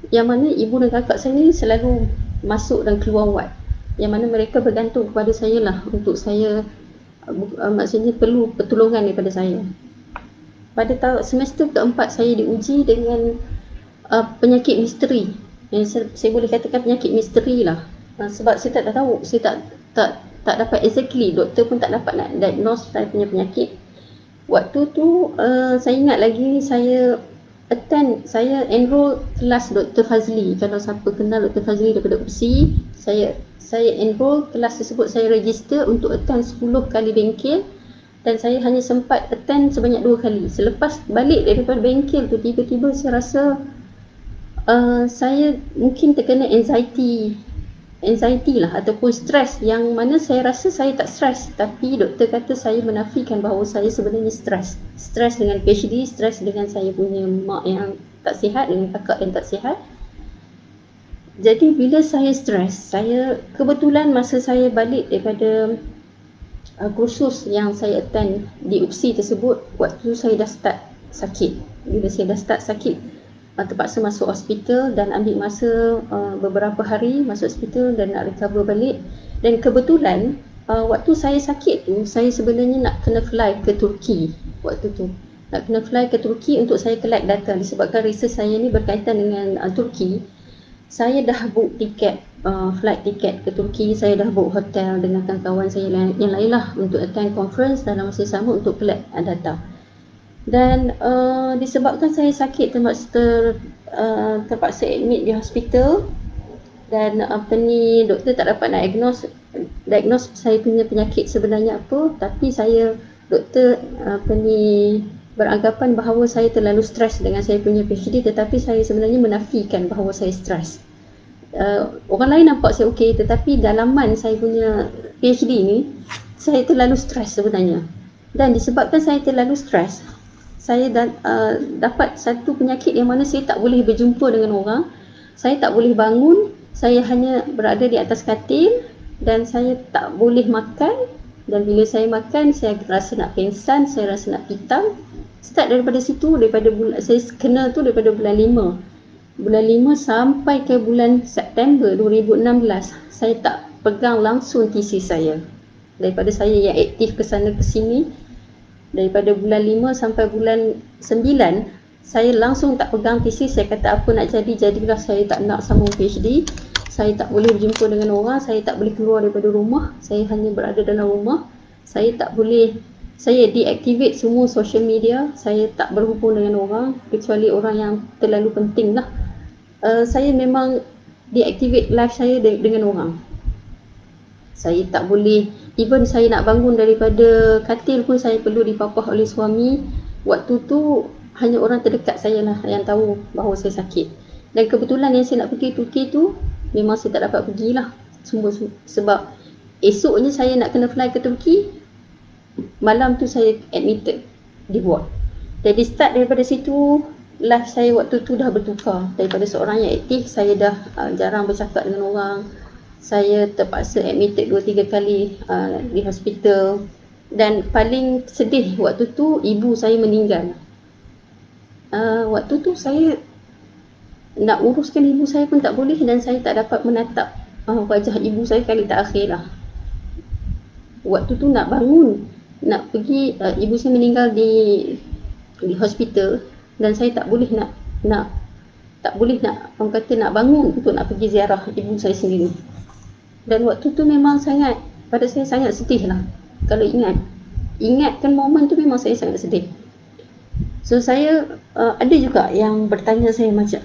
yang mana ibu dan kakak saya ni selalu masuk dan keluar ward, yang mana mereka bergantung kepada saya lah untuk saya, maksudnya perlu pertolongan daripada saya. Pada semester keempat saya diuji dengan penyakit misteri, yang saya boleh katakan penyakit misteri lah, sebab saya tak tahu, saya tak dapat exactly, doktor pun tak dapat nak diagnose saya punya penyakit. Waktu tu saya ingat lagi, saya enroll kelas Dr. Fazli. Kalau siapa kenal Dr. Fazli daripada UPSI, saya enroll kelas tersebut, saya register untuk attend 10 kali bengkel, dan saya hanya sempat attend sebanyak 2 kali. Selepas balik daripada bengkel tu, tiba-tiba saya rasa saya mungkin terkena anxiety lah ataupun stres, yang mana saya rasa saya tak stres, tapi doktor kata saya menafikan bahawa saya sebenarnya stres dengan PhD, stres dengan saya punya mak yang tak sihat, dengan kakak yang tak sihat. Jadi bila saya stres, saya kebetulan masa saya balik daripada kursus yang saya attend di UPSI tersebut, waktu saya dah start sakit. Bila saya dah start sakit, terpaksa masuk hospital dan ambil masa beberapa hari masuk hospital dan nak recover balik. Dan kebetulan waktu saya sakit tu, saya sebenarnya nak kena fly ke Turki waktu tu. nak kena fly ke Turki untuk saya collect data. Disebabkan research saya ni berkaitan dengan Turki, saya dah book tiket, flight tiket ke Turki, saya dah book hotel dengan kawan-kawan saya yang lain lah untuk attend conference dalam masa sama untuk collect data. Dan disebabkan saya sakit terpaksa admit di hospital, dan doktor tak dapat diagnose saya punya penyakit sebenarnya apa, tapi doktor beranggapan bahawa saya terlalu stres dengan saya punya PhD, tetapi saya sebenarnya menafikan bahawa saya stres. Orang lain nampak saya okey, tetapi dalaman saya punya PhD ni, saya terlalu stres sebenarnya. Dan disebabkan saya terlalu stres, saya dapat satu penyakit yang mana saya tak boleh berjumpa dengan orang, saya tak boleh bangun, saya hanya berada di atas katil dan saya tak boleh makan. Dan bila saya makan, saya rasa nak pingsan, saya rasa nak pitam. Start daripada situ, saya kena tu daripada bulan 5. Bulan 5 sampai ke bulan September 2016, saya tak pegang langsung thesis saya. Daripada saya yang aktif ke sana ke sini, daripada bulan 5 sampai bulan 9, saya langsung tak pegang thesis. Saya kata apa nak jadilah, saya tak nak sambung PhD. Saya tak boleh berjumpa dengan orang, saya tak boleh keluar daripada rumah, saya hanya berada dalam rumah. Saya deactivate semua social media, saya tak berhubung dengan orang kecuali orang yang terlalu penting lah. Saya memang deactivate live saya dengan orang. Saya tak boleh, even saya nak bangun daripada katil pun saya perlu dipapah oleh suami. Waktu tu hanya orang terdekat saya lah yang tahu bahawa saya sakit. Dan kebetulan yang saya nak pergi Turki tu, memang saya tak dapat pergilah. Sebab esoknya saya nak kena fly ke Turki, malam tu saya admitted di ward. Jadi start daripada situ, life saya waktu tu dah bertukar. Daripada seorang yang aktif, saya dah jarang bercakap dengan orang. Saya terpaksa admitted 2-3 kali di hospital. Dan paling sedih waktu tu, ibu saya meninggal. Waktu tu saya nak uruskan ibu saya pun tak boleh, dan saya tak dapat menatap wajah ibu saya kali terakhir lah. Waktu tu nak bangun, nak pergi, ibu saya meninggal di hospital, dan saya tak boleh nak orang kata nak bangun untuk nak pergi ziarah ibu saya sendiri. Dan waktu tu memang pada saya sangat sedih lah. Kalau ingatkan momen tu, memang saya sangat sedih. So saya ada juga yang bertanya saya macam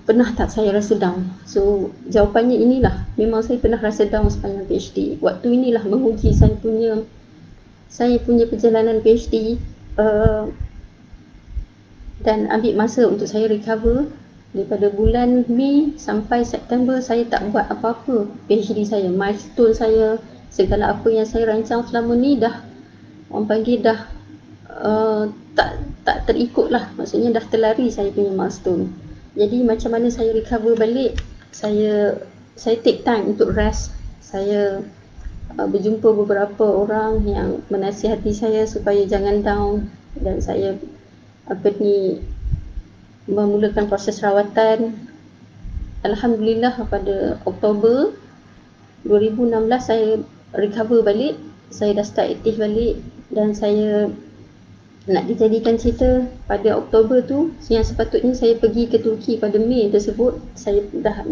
pernah tak saya rasa down. So jawapannya inilah, memang saya pernah rasa down sepanjang PhD. Waktu inilah menguji saya punya perjalanan PhD, dan ambil masa untuk saya recover. Daripada bulan Mei sampai September saya tak buat apa-apa PhD saya. Milestone saya, segala apa yang saya rancang selama ni dah, orang panggil dah tak terikut lah. Maksudnya dah terlari saya punya milestone. Jadi macam mana saya recover balik, saya take time untuk rest. Saya berjumpa beberapa orang yang menasihati saya supaya jangan down, dan saya memulakan proses rawatan. Alhamdulillah pada Oktober 2016 saya recover balik, saya dah start aktif balik. Dan saya nak dijadikan cerita, pada Oktober tu yang sepatutnya saya pergi ke Turki pada Mei tersebut, saya dah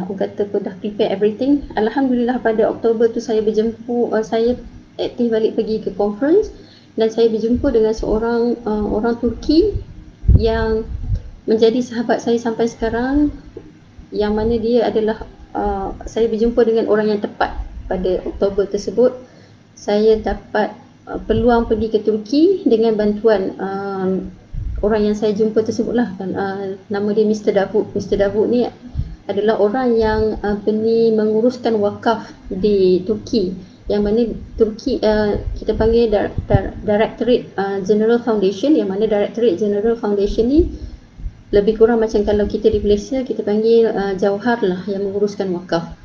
orang kata dah prepare everything. Alhamdulillah pada Oktober tu saya saya aktif balik pergi ke conference, dan saya berjumpa dengan seorang orang Turki yang menjadi sahabat saya sampai sekarang, yang mana dia adalah saya berjumpa dengan orang yang tepat. Pada Oktober tersebut saya dapat peluang pergi ke Turki dengan bantuan orang yang saya jumpa tersebutlah. Nama dia Mr. Davud. Mr. Davud ni adalah orang yang menguruskan wakaf di Turki, yang mana Turki kita panggil Directorate General Foundation, yang mana Directorate General Foundation ni lebih kurang macam kalau kita di Malaysia kita panggil Jauhar lah, yang menguruskan wakaf.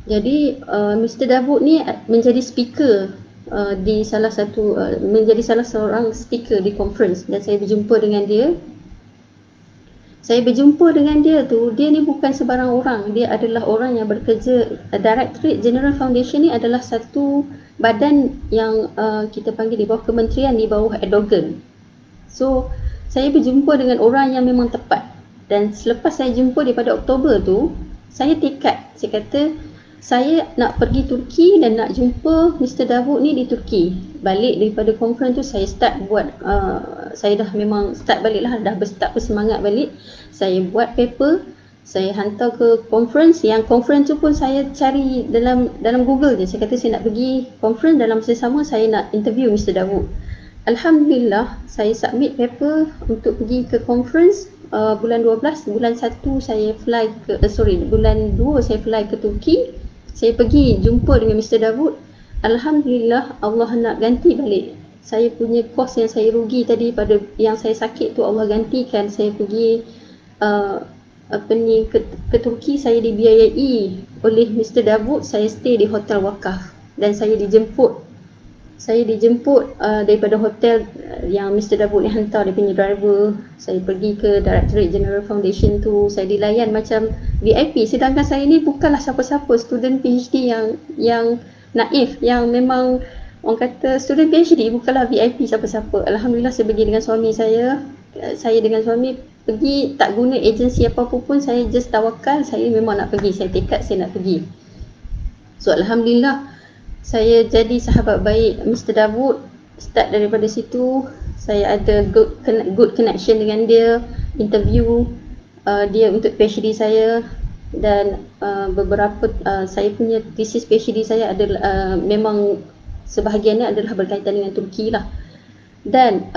Jadi Mr. Davud ni menjadi speaker menjadi salah seorang speaker di conference, dan saya berjumpa dengan dia. Saya berjumpa dengan dia tu, dia ni bukan sebarang orang. Dia adalah orang yang bekerja, Directorate General Foundation ni adalah satu badan yang kita panggil di bawah kementerian, di bawah Erdogan. So, saya berjumpa dengan orang yang memang tepat. Dan selepas saya jumpa dia pada Oktober tu, saya tekad. Saya kata, saya nak pergi Turki dan nak jumpa Mr. Davud ni di Turki. Balik daripada conference tu, saya start buat, saya dah memang start balik lah, dah start bersemangat balik. Saya buat paper, saya hantar ke conference. Yang conference tu pun saya cari dalam Google je. Saya kata saya nak pergi conference, dalam masa sama saya nak interview Mr. Davud. Alhamdulillah, saya submit paper untuk pergi ke conference. Bulan 12, bulan 1 saya fly ke, bulan 2 saya fly ke Turki. Saya pergi jumpa dengan Mr. Davud. Alhamdulillah, Allah nak ganti balik. Saya punya kos yang saya rugi tadi, pada yang saya sakit tu Allah gantikan. Saya pergi ke Turki, saya dibiayai oleh Mr. Davud. Saya stay di hotel wakaf dan saya dijemput daripada hotel yang Mr. Davud ni hantar, dia punya driver. Saya pergi ke Directorate General Foundation tu, saya dilayan macam VIP. Sedangkan saya ni bukanlah siapa-siapa, student PhD yang naif, yang memang orang kata student PhD, bukanlah VIP siapa-siapa. Alhamdulillah, saya pergi dengan suami saya. Saya dengan suami pergi, tak guna agensi apa-apa pun, saya just tawakal, saya memang nak pergi, saya tekad saya nak pergi. So Alhamdulillah, saya jadi sahabat baik Mr. Davud. Start daripada situ, saya ada good connection dengan dia, interview dia untuk PhD saya. Dan beberapa saya punya thesis PhD saya adalah memang sebahagiannya adalah berkaitan dengan Turki lah. Dan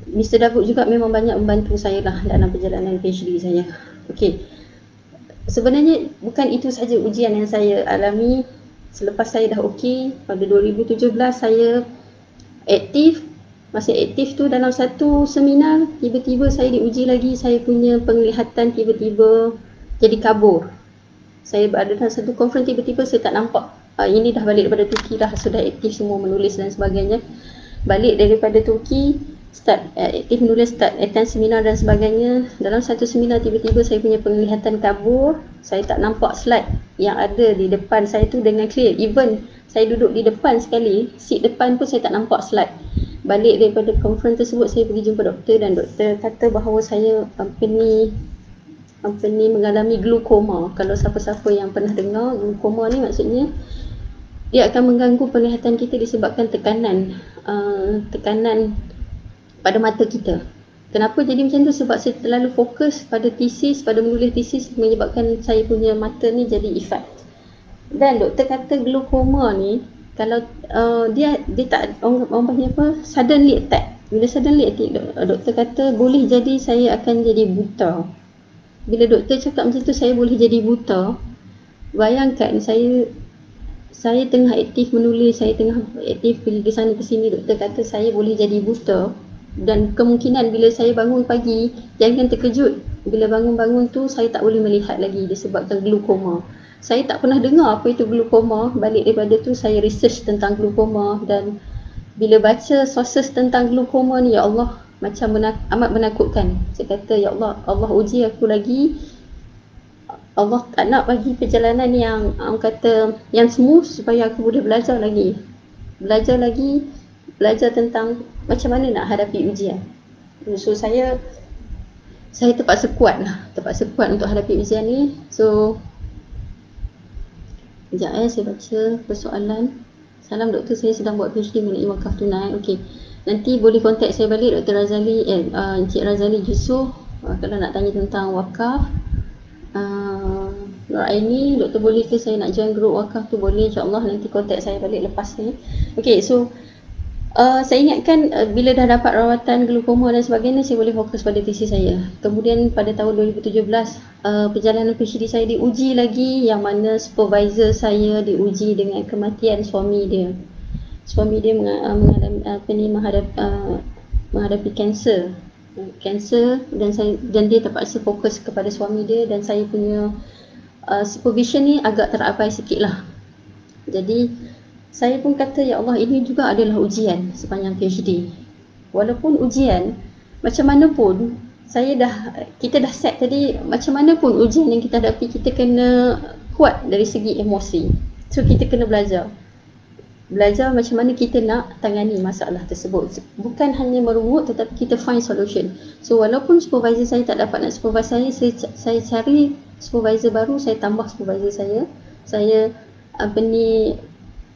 Mr. Davud juga memang banyak membantu saya lah dalam perjalanan PhD saya. Okey, sebenarnya bukan itu saja ujian yang saya alami. Selepas saya dah okey, pada 2017 saya aktif. Masih aktif tu dalam satu seminar, tiba-tiba saya diuji lagi. Saya punya penglihatan tiba-tiba jadi kabur. Saya berada dalam satu conference, tiba-tiba saya tak nampak. Ini dah balik daripada Turki dah, sudah aktif semua menulis dan sebagainya. Balik daripada Turki, start aktif menulis, start attend seminar dan sebagainya. Dalam satu seminar tiba-tiba saya punya penglihatan kabur. Saya tak nampak slide yang ada di depan saya tu dengan clear. Even saya duduk di depan sekali, seat depan pun saya tak nampak slide. Balik daripada conference tersebut, saya pergi jumpa doktor dan doktor kata bahawa saya mengalami glukoma. Kalau siapa-siapa yang pernah dengar, glukoma ni maksudnya dia akan mengganggu penglihatan kita disebabkan tekanan pada mata kita. Kenapa jadi macam tu? Sebab saya terlalu fokus pada tesis, pada menulis tesis, menyebabkan saya punya mata ni jadi effect. Dan doktor kata glukoma ni, kalau dia tak, orang panggil apa, suddenly attack. Bila suddenly attack, doktor kata boleh jadi saya akan jadi buta. Bila doktor cakap macam tu, saya boleh jadi buta. Bayangkan saya tengah aktif menulis, saya tengah aktif pergi ke sana ke sini, doktor kata saya boleh jadi buta. Dan kemungkinan bila saya bangun pagi, jangan terkejut, bila bangun-bangun tu saya tak boleh melihat lagi disebabkan glukoma. Saya tak pernah dengar apa itu glukoma. Balik daripada tu saya research tentang glukoma, dan bila baca sources tentang glukoma ni, ya Allah, macam amat menakutkan. Saya kata, ya Allah, Allah uji aku lagi. Allah tak nak bagi perjalanan yang kata yang smooth, supaya aku boleh belajar lagi tentang macam mana nak hadapi ujian. So saya terpaksa kuat untuk hadapi ujian ni. So sekejap saya baca persoalan. Salam doktor, saya sedang buat PhD mengenai wakaf tunai. Okey, nanti boleh kontak saya balik, Dr. Razali, Encik Razali Yusof, kalau nak tanya tentang wakaf. Nur Aini, doktor boleh ke saya nak join group wakaf tu? Boleh, insyaAllah nanti kontak saya balik lepas ni. Okey, so saya ingatkan bila dah dapat rawatan glukoma dan sebagainya, saya boleh fokus pada tesis saya. Kemudian pada tahun 2017, perjalanan PhD saya diuji lagi, yang mana supervisor saya diuji dengan kematian suami dia. Suami dia menghadapi kanser, dan dia terpaksa fokus kepada suami dia, dan saya punya supervision ni agak terabai sikit lah. Jadi saya pun kata, ya Allah, ini juga adalah ujian sepanjang PhD. Walaupun ujian, macam mana pun kita dah set tadi, macam mana pun ujian yang kita hadapi, kita kena kuat dari segi emosi. So kita kena belajar macam mana kita nak tangani masalah tersebut. Bukan hanya merungut, tetapi kita find solution. So walaupun supervisor saya tak dapat nak supervise saya cari supervisor baru, saya tambah supervisor saya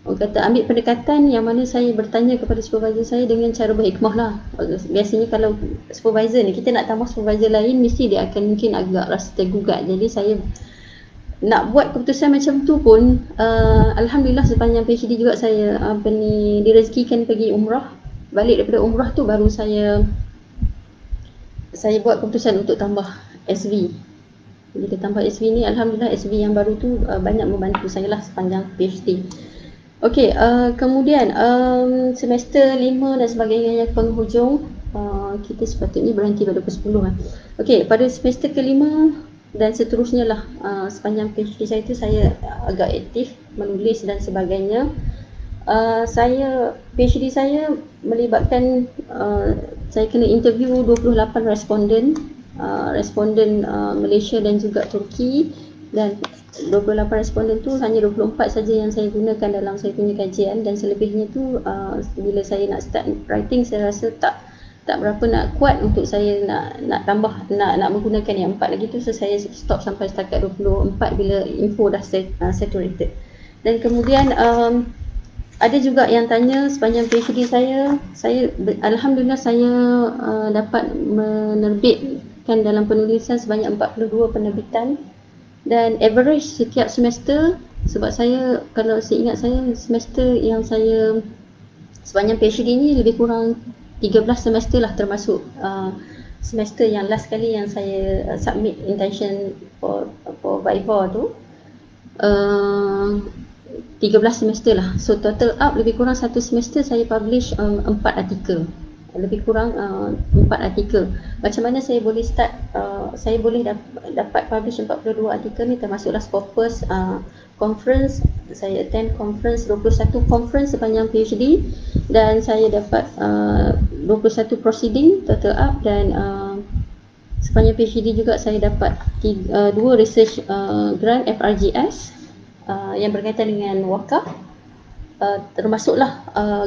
orang kata ambil pendekatan yang mana saya bertanya kepada supervisor saya dengan cara berhikmah lah. Biasanya kalau supervisor ni, kita nak tambah supervisor lain, mesti dia akan mungkin agak rasa tergugat. Jadi saya nak buat keputusan macam tu pun, Alhamdulillah sepanjang PhD juga saya direzekikan pergi umrah. Balik daripada umrah tu baru saya buat keputusan untuk tambah SV. Bila tambah SV ni, Alhamdulillah SV yang baru tu banyak membantu saya lah sepanjang PhD. Okey, kemudian semester 5 dan sebagainya yang penghujung, kita sepatutnya berhenti pada pukul 10 kan. Okey, pada semester kelima dan seterusnya lah, sepanjang PhD saya tu saya agak aktif menulis dan sebagainya. PhD saya melibatkan, saya kena interview 28 responden Malaysia dan juga Turki, dan 28 responden tu hanya 24 saja yang saya gunakan dalam saya punya kajian, dan selebihnya tu bila saya nak start writing, saya rasa tak berapa nak kuat untuk saya nak tambah nak menggunakan yang 4 lagi tu. So saya stop sampai setakat 24 bila info dah saturated. Dan kemudian ada juga yang tanya sepanjang PhD saya Alhamdulillah saya dapat menerbitkan dalam penulisan sebanyak 42 penerbitan, dan average setiap semester, sebab saya, kalau saya ingat semester yang saya sepanjang PhD ni lebih kurang 13 semester lah, termasuk semester yang last kali yang saya submit intention for Viva tu, 13 semester lah. So total up lebih kurang satu semester saya publish 4 artikel, lebih kurang 4 artikel. Macam mana saya boleh start, saya boleh dapat publish 42 artikel ni, termasuklah Scopus conference. Saya attend conference 21 conference sepanjang PhD, dan saya dapat 21 proceeding total up, dan sepanjang PhD juga saya dapat 2 research grant FRGS yang berkaitan dengan wakaf. Termasuklah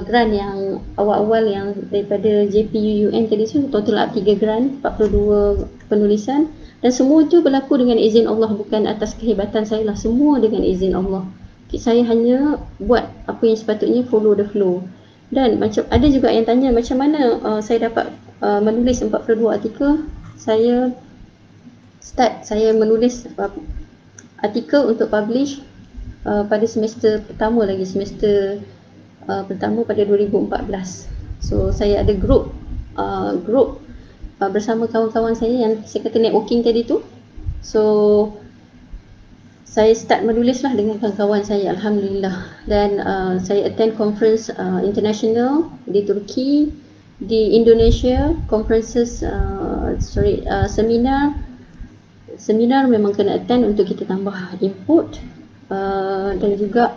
grant yang awal-awal yang daripada JPUUN tadi tu, total up 3 grant, 42 penulisan, dan semua itu berlaku dengan izin Allah, bukan atas kehebatan saya lah, semua dengan izin Allah. Saya hanya buat apa yang sepatutnya, follow the flow. Dan macam ada juga yang tanya macam mana saya dapat menulis 42 artikel. Saya menulis artikel untuk publish pada semester pertama pada 2014. So saya ada group bersama kawan-kawan saya yang saya kata networking tadi tu. So saya start menulis lah dengan kawan-kawan saya, Alhamdulillah. Dan saya attend conference international di Turki, di Indonesia, conferences, seminar memang kena attend untuk kita tambah input. Dan juga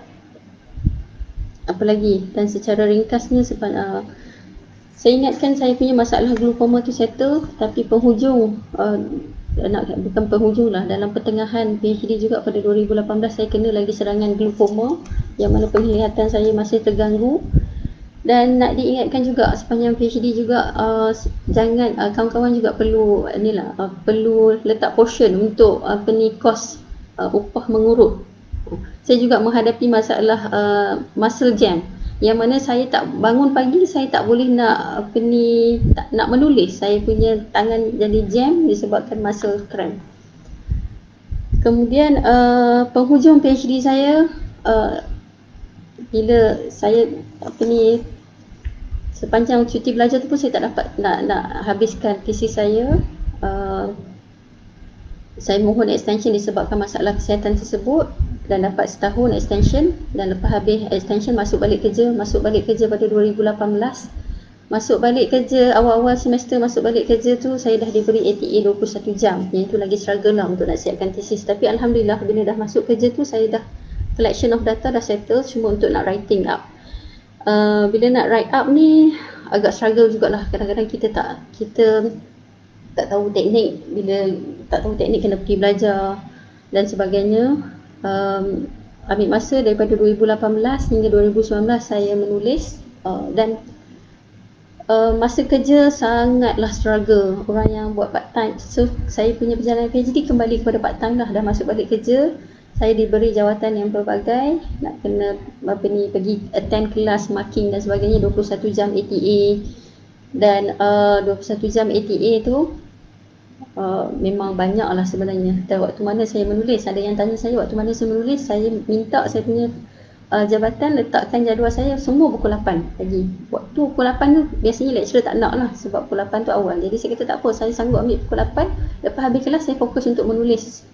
apa lagi, dan secara ringkasnya saya ingatkan saya punya masalah glaucoma tu settle, tapi bukan penghujung lah, dalam pertengahan PhD juga pada 2018 saya kena lagi serangan glaucoma, yang mana penglihatan saya masih terganggu. Dan nak diingatkan juga sepanjang PhD juga, jangan kawan-kawan juga perlu perlu letak portion untuk kos upah mengurut. Saya juga menghadapi masalah muscle jam, yang mana saya tak bangun pagi, saya tak boleh nak menulis, saya punya tangan jadi jam disebabkan muscle cramp. Kemudian penghujung PhD saya, bila saya sepanjang cuti belajar tu pun saya tak dapat nak habiskan thesis saya. Saya mohon extension disebabkan masalah kesihatan tersebut, dan dapat setahun extension. Dan lepas habis extension masuk balik kerja pada 2018. Masuk balik kerja awal-awal semester, masuk balik kerja tu saya dah diberi ATA 21 jam, yang itu lagi struggle lah untuk nak siapkan thesis. Tapi Alhamdulillah bila dah masuk kerja tu, saya dah collection of data dah settle, cuma untuk nak writing up. Bila nak write up ni agak struggle jugalah. Kadang-kadang kita tak tahu teknik, bila tak tahu teknik kena pergi belajar dan sebagainya. Ambil masa daripada 2018 hingga 2019 saya menulis, dan masa kerja sangatlah struggle orang yang buat part time. So saya punya perjalanan PhD kembali kepada part time lah. Dah masuk balik kerja, saya diberi jawatan yang pelbagai, nak kena pergi attend kelas marking dan sebagainya, 21 jam ATA. Dan 21 jam ATA tu memang banyak lah sebenarnya. Dan waktu mana saya menulis, ada yang tanya saya waktu mana saya menulis, saya minta saya punya jabatan letakkan jadual saya semua pukul 8 pagi. Waktu pukul 8 tu biasanya lecturer tak nak lah, sebab pukul 8 tu awal. Jadi saya kata tak apa, saya sanggup ambil pukul 8. Lepas habis kelas saya fokus untuk menulis.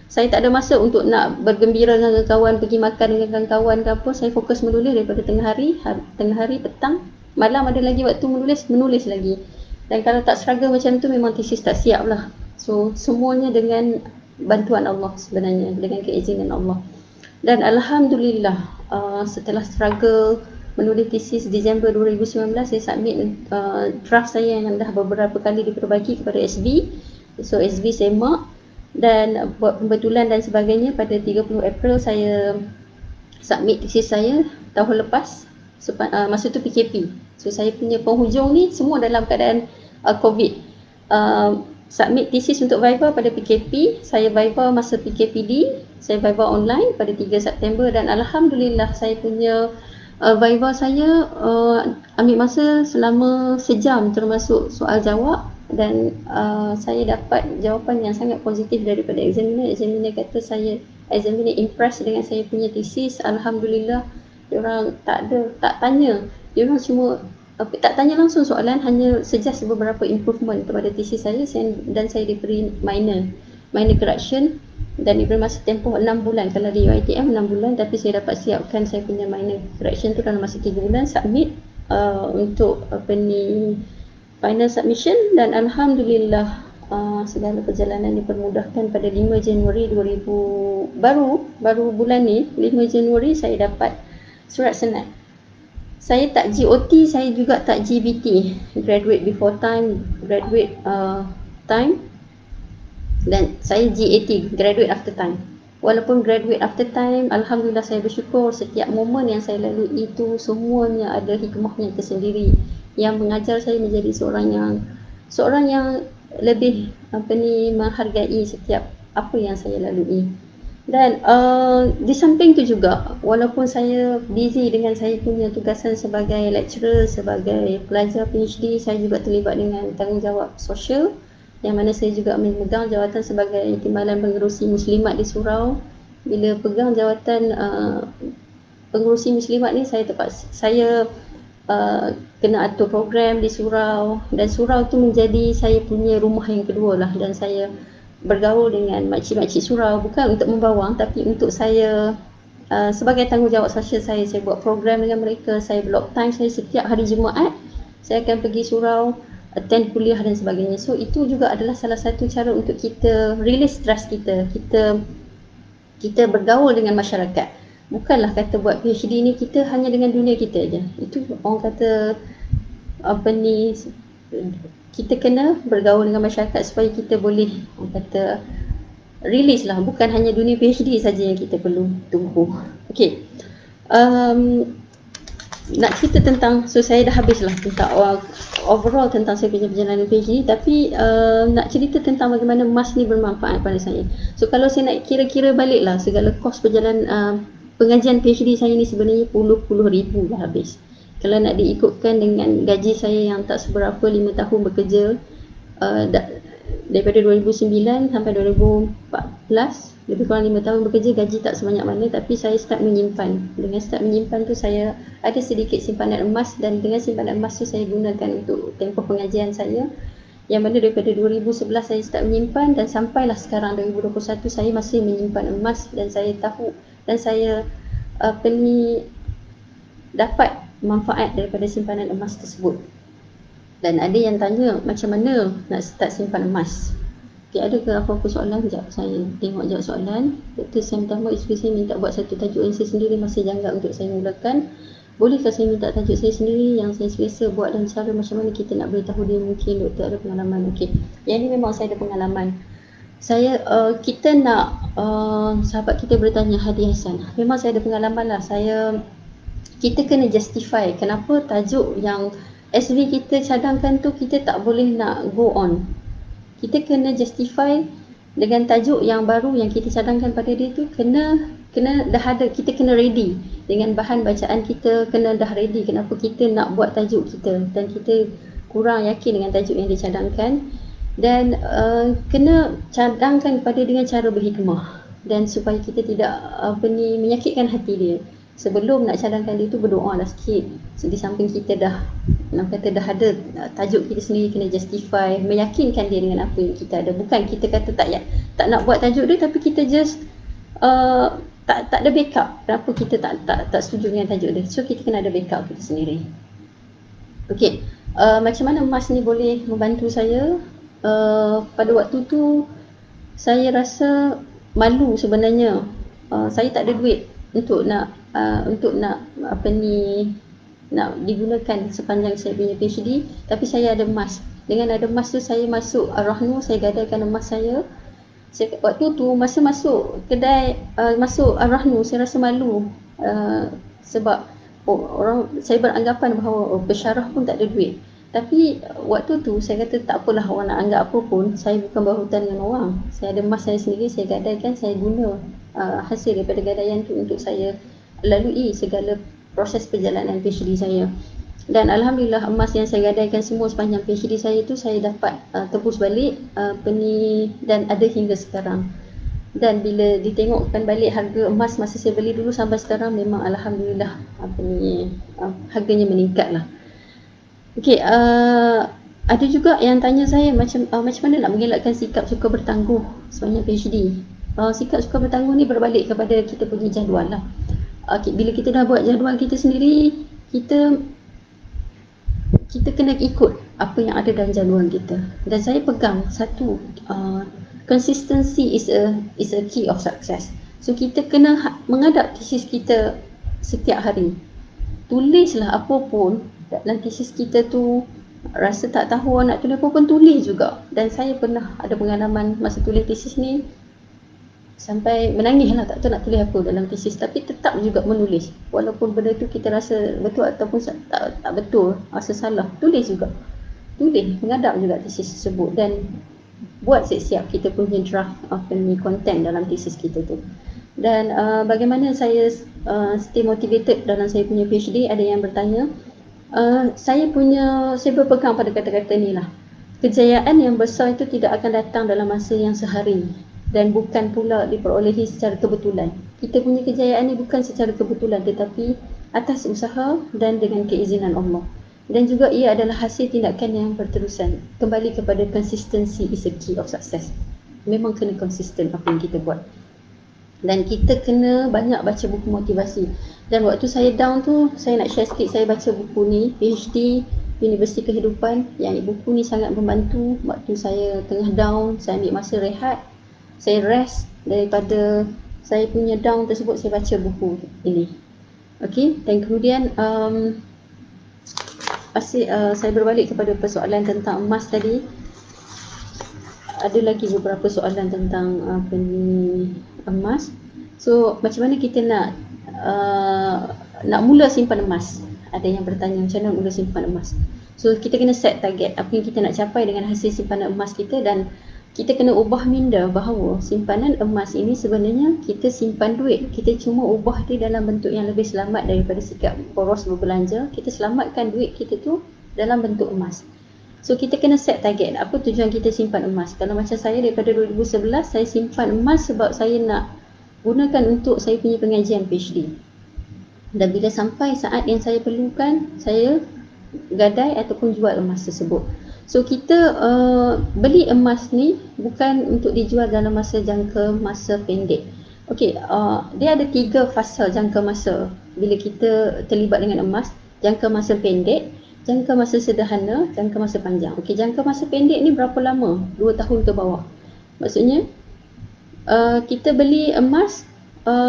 Saya tak ada masa untuk nak bergembira dengan kawan, pergi makan dengan kawan ke apa. Saya fokus menulis daripada tengah hari, petang, malam ada lagi waktu menulis lagi. Dan kalau tak struggle macam tu memang tesis tak siap lah. So semuanya dengan bantuan Allah sebenarnya, dengan keizinan Allah. Dan Alhamdulillah, setelah struggle menulis tesis Disember 2019, saya submit draft saya yang dah beberapa kali diperbagi kepada SB. So SB semak, dan buat pembetulan dan sebagainya. Pada 30 April saya submit tesis saya tahun lepas. Masa tu PKP. So saya punya penghujung ni semua dalam keadaan COVID. Submit tesis untuk Viva pada PKP. Saya Viva masa PKPD. Saya Viva online pada 3 September. Dan Alhamdulillah saya punya Viva saya ambil masa selama sejam termasuk soal jawab. Dan saya dapat jawapan yang sangat positif daripada examiner. Examiner kata examiner impressed dengan saya punya tesis. Alhamdulillah, diorang tak tanya. Diorang cuma tak tanya langsung soalan, hanya suggest beberapa improvement kepada tesis saya, dan saya diberi minor correction dan diberi masa tempoh 6 bulan. Kalau di UiTM 6 bulan, tapi saya dapat siapkan saya punya minor correction tu dalam masa 3 bulan, submit untuk final submission. Dan Alhamdulillah, segala perjalanan dipermudahkan. Pada 5 Januari 2000, baru bulan ni 5 Januari saya dapat surat senat. Saya tak GOT, saya juga tak GBT, graduate before time, graduate time, dan saya GAT, graduate after time. Walaupun graduate after time, Alhamdulillah saya bersyukur setiap momen yang saya lalui itu semuanya ada hikmahnya tersendiri yang mengajar saya menjadi seorang yang lebih menghargai setiap apa yang saya lalui. Dan di samping tu juga, walaupun saya busy dengan saya punya tugasan sebagai lecturer, sebagai pelajar PhD, saya juga terlibat dengan tanggungjawab sosial, yang mana saya juga memegang jawatan sebagai Timbalan Pengerusi Muslimat di Surau. Bila pegang jawatan pengerusi Muslimat ni, saya kena atur program di Surau, dan Surau tu menjadi saya punya rumah yang kedua lah. Dan saya bergaul dengan makcik-makcik surau, bukan untuk membawang, tapi untuk saya sebagai tanggungjawab sosial saya buat program dengan mereka. Saya block time saya setiap hari Jumaat, saya akan pergi surau, attend kuliah dan sebagainya. So itu juga adalah salah satu cara untuk kita release stress kita bergaul dengan masyarakat. Bukanlah kata buat PhD ni kita hanya dengan dunia kita aja. Itu orang kata kita kena bergaul dengan masyarakat supaya kita boleh release lah, bukan hanya dunia PhD saja yang kita perlu tumpu. Okey, nak cerita tentang, so saya dah habis lah tentang overall tentang saya punya perjalanan PhD, tapi nak cerita tentang bagaimana MAS ni bermanfaat pada saya. So kalau saya nak kira-kira balik lah, segala kos perjalanan pengajian PhD saya ni sebenarnya puluh ribu lah habis. Kalau nak diikutkan dengan gaji saya yang tak seberapa, 5 tahun bekerja, daripada 2009 sampai 2014, lebih kurang 5 tahun bekerja, gaji tak sebanyak mana, tapi saya start menyimpan. Dengan start menyimpan tu saya ada sedikit simpanan emas, dan dengan simpanan emas tu saya gunakan untuk tempoh pengajian saya, yang mana daripada 2011 saya start menyimpan, dan sampailah sekarang 2021 saya masih menyimpan emas. Dan saya tahu, dan saya dapat manfaat daripada simpanan emas tersebut. Dan ada yang tanya macam mana nak start simpan emas. Okay, ada ke apa-apa soalan? Sekejap saya tengok jawab soalan. Dr. Sam Tahmud isteri saya minta buat satu tajuk answer sendiri, masih janggal untuk saya mulakan. Bolehkah saya minta tajuk saya sendiri yang saya selesa buat dan cara macam mana kita nak beritahu dia, mungkin doktor ada pengalaman. Okey, yang ni memang saya ada pengalaman. Kita nak sahabat kita bertanya Hadi Hassan. Memang saya ada pengalaman lah. Kita kena justify kenapa tajuk yang SV kita cadangkan tu kita tak boleh nak go on. Kita kena justify dengan tajuk yang baru yang kita cadangkan pada dia tu, kena dah ada, kita kena ready dengan bahan bacaan kita, kena dah ready kenapa kita nak buat tajuk kita, dan kita kurang yakin dengan tajuk yang dicadangkan, dan kena cadangkan kepada dengan cara berhikmah, dan supaya kita tidak menyakitkan hati dia. Sebelum nak cadangkan dia tu, berdoa lah sikit. Di samping kita dah dah ada tajuk kita sendiri, kena justify, meyakinkan dia dengan apa yang kita ada. Bukan kita kata tak nak buat tajuk dia, tapi kita just tak ada backup kenapa kita tak setuju dengan tajuk dia. So kita kena ada backup kita sendiri. Okey, macam mana Mas ni boleh membantu saya? Pada waktu tu saya rasa malu sebenarnya. Saya tak ada duit untuk nak nak digunakan sepanjang saya punya PhD, tapi saya ada emas. Dengan ada emas tu saya masuk Ar-Rahnu, saya gadaikan emas saya. Waktu tu masa masuk kedai, masuk Ar-Rahnu, saya rasa malu sebab saya beranggapan bahawa pensyarah pun tak ada duit. Tapi waktu tu saya kata tak apalah, orang nak anggap apa pun, saya bukan berhutang dengan orang. Saya ada emas saya sendiri, saya gadaikan, saya guna hasil daripada gadaian tu untuk saya lalui segala proses perjalanan PhD saya. Dan Alhamdulillah emas yang saya gadaikan semua sepanjang PhD saya tu saya dapat tebus balik dan ada hingga sekarang. Dan bila ditengokkan balik harga emas masa saya beli dulu sampai sekarang, memang Alhamdulillah harganya meningkat lah. Okey, ada juga yang tanya saya macam mana nak mengelakkan sikap suka bertangguh sepanjang PhD. Sikap suka bertangguh ni berbalik kepada kita punya jadual lah. Bila kita dah buat jadual kita sendiri, kita kena ikut apa yang ada dalam jadual kita. Dan saya pegang satu, consistency is a key of success. So kita kena menghadap tesis kita setiap hari. Tulislah apa pun dalam tesis kita tu. Rasa tak tahu nak tulis apa pun, tulis juga. Dan saya pernah ada pengalaman masa tulis tesis ni sampai menangis lah, tak tahu nak tulis apa dalam tesis, tapi tetap juga menulis walaupun benda tu kita rasa betul ataupun tak betul, rasa salah, tulis juga, menghadap juga tesis tersebut dan buat siap-siap kita punya draft content dalam tesis kita tu. Dan bagaimana saya stay motivated dalam saya punya PhD, ada yang bertanya. Saya berpegang pada kata-kata ni lah, kejayaan yang besar itu tidak akan datang dalam masa yang sehari dan bukan pula diperolehi secara kebetulan. Kita punya kejayaan ni bukan secara kebetulan, tetapi atas usaha dan dengan keizinan Allah. Dan juga ia adalah hasil tindakan yang berterusan. Kembali kepada consistency is a key of success. Memang kena konsisten apa yang kita buat. Dan kita kena banyak baca buku motivasi. Dan waktu saya down tu, saya nak share sikit, saya baca buku ni, PhD, Universiti Kehidupan. Yang buku ni sangat membantu waktu saya tengah down, saya ambil masa rehat. Saya rest daripada saya punya down tersebut, saya baca buku ini. Okey, dan kemudian saya berbalik kepada persoalan tentang emas tadi. Ada lagi beberapa soalan tentang emas. So, macam mana kita nak mula simpan emas? Ada yang bertanya macam mana mula simpan emas. So, kita kena set target apa yang kita nak capai dengan hasil simpanan emas kita, dan kita kena ubah minda bahawa simpanan emas ini sebenarnya kita simpan duit. Kita cuma ubah dia dalam bentuk yang lebih selamat daripada sikap boros berbelanja. Kita selamatkan duit kita tu dalam bentuk emas. So kita kena set target. Apa tujuan kita simpan emas? Kalau macam saya daripada 2011, saya simpan emas sebab saya nak gunakan untuk saya punya pengajian PhD. Dan bila sampai saat yang saya perlukan, saya gadai ataupun jual emas tersebut. So kita beli emas ni bukan untuk dijual dalam jangka masa pendek. Okey, dia ada 3 fasa jangka masa bila kita terlibat dengan emas. Jangka masa pendek, jangka masa sederhana, jangka masa panjang. Okey, jangka masa pendek ni berapa lama? 2 tahun ke bawah. Maksudnya kita beli emas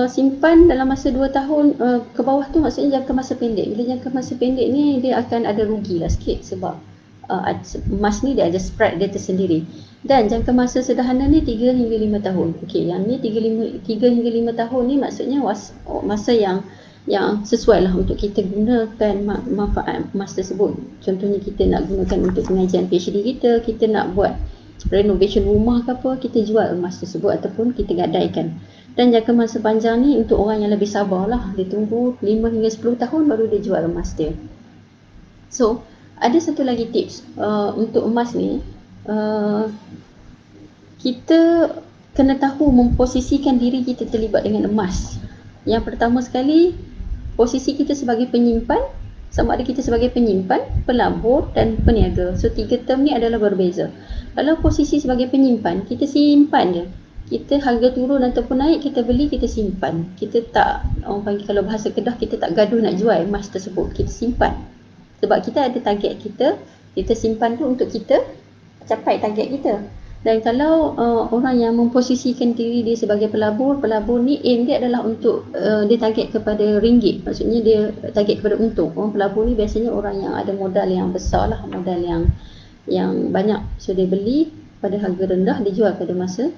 simpan dalam masa 2 tahun ke bawah tu maksudnya jangka masa pendek. Bila jangka masa pendek ni dia akan ada rugi lah sikit sebab emas ni dia ada spread dia tersendiri. Dan jangka masa sederhana ni 3 hingga 5 tahun. Okey, yang ni 3 hingga 5 tahun ni maksudnya masa yang sesuai lah untuk kita gunakan manfaat emas tersebut. Contohnya kita nak gunakan untuk pengajian PhD kita nak buat renovation rumah ke apa, kita jual emas tersebut ataupun kita gadaikan. Dan jangka masa panjang ni untuk orang yang lebih sabar lah, dia tunggu 5 hingga 10 tahun baru dia jual emas dia. So, ada satu lagi tips untuk emas ni, kita kena tahu memposisikan diri kita terlibat dengan emas. Yang pertama sekali, posisi kita sebagai penyimpan, sama ada kita sebagai penyimpan, pelabur dan peniaga. So 3 term ni adalah berbeza. Kalau posisi sebagai penyimpan, kita simpan je. Kita harga turun ataupun naik, kita beli, kita simpan. Kita tak, orang panggil kalau bahasa Kedah, kita tak gaduh nak jual emas tersebut. Kita simpan. Sebab kita ada target kita simpan tu untuk kita capai target kita. Dan kalau orang yang memposisikan diri dia sebagai pelabur ni aim dia adalah untuk dia target kepada ringgit. Maksudnya dia target kepada untung. Orang pelabur ni biasanya orang yang ada modal yang besar lah, modal yang banyak. So dia beli pada harga rendah, dia jual pada masa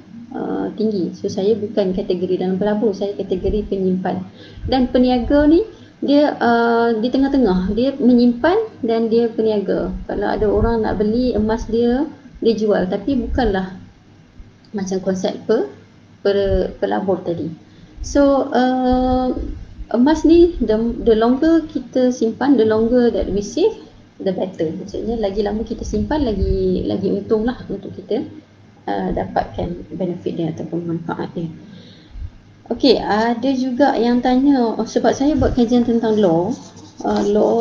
tinggi. So saya bukan kategori dalam pelabur, saya kategori penyimpan. Dan peniaga ni dia di tengah-tengah, dia menyimpan dan dia peniaga. Kalau ada orang nak beli emas dia jual, tapi bukanlah macam konsep pelabur tadi. So emas ni the longer kita simpan, the longer that we save, the better. Maksudnya lagi lama kita simpan, lagi untung lah untuk kita dapatkan benefit dia ataupun manfaat dia. Okey, ada juga yang tanya, sebab saya buat kajian tentang law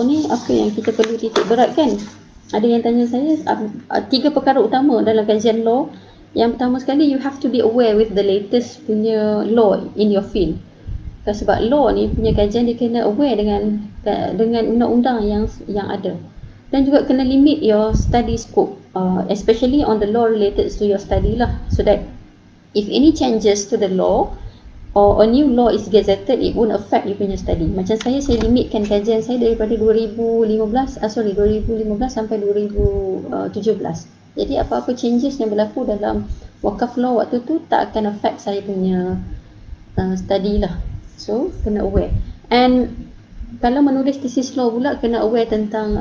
ni apa yang kita perlu titik beratkan. Ada yang tanya saya 3 perkara utama dalam kajian law. Yang pertama sekali, you have to be aware with the latest punya law in your field. Sebab law ni punya kajian dia kena aware dengan undang-undang yang ada. Dan juga kena limit your study scope, especially on the law related to your study lah, so that if any changes to the law or a new law is gazetted, it won't affect you punya study. Macam saya limitkan kajian saya daripada 2015 sampai 2017. Jadi apa-apa changes yang berlaku dalam wakaf law waktu tu tak akan affect saya punya study lah. So kena aware. And kalau menulis thesis law pula kena aware tentang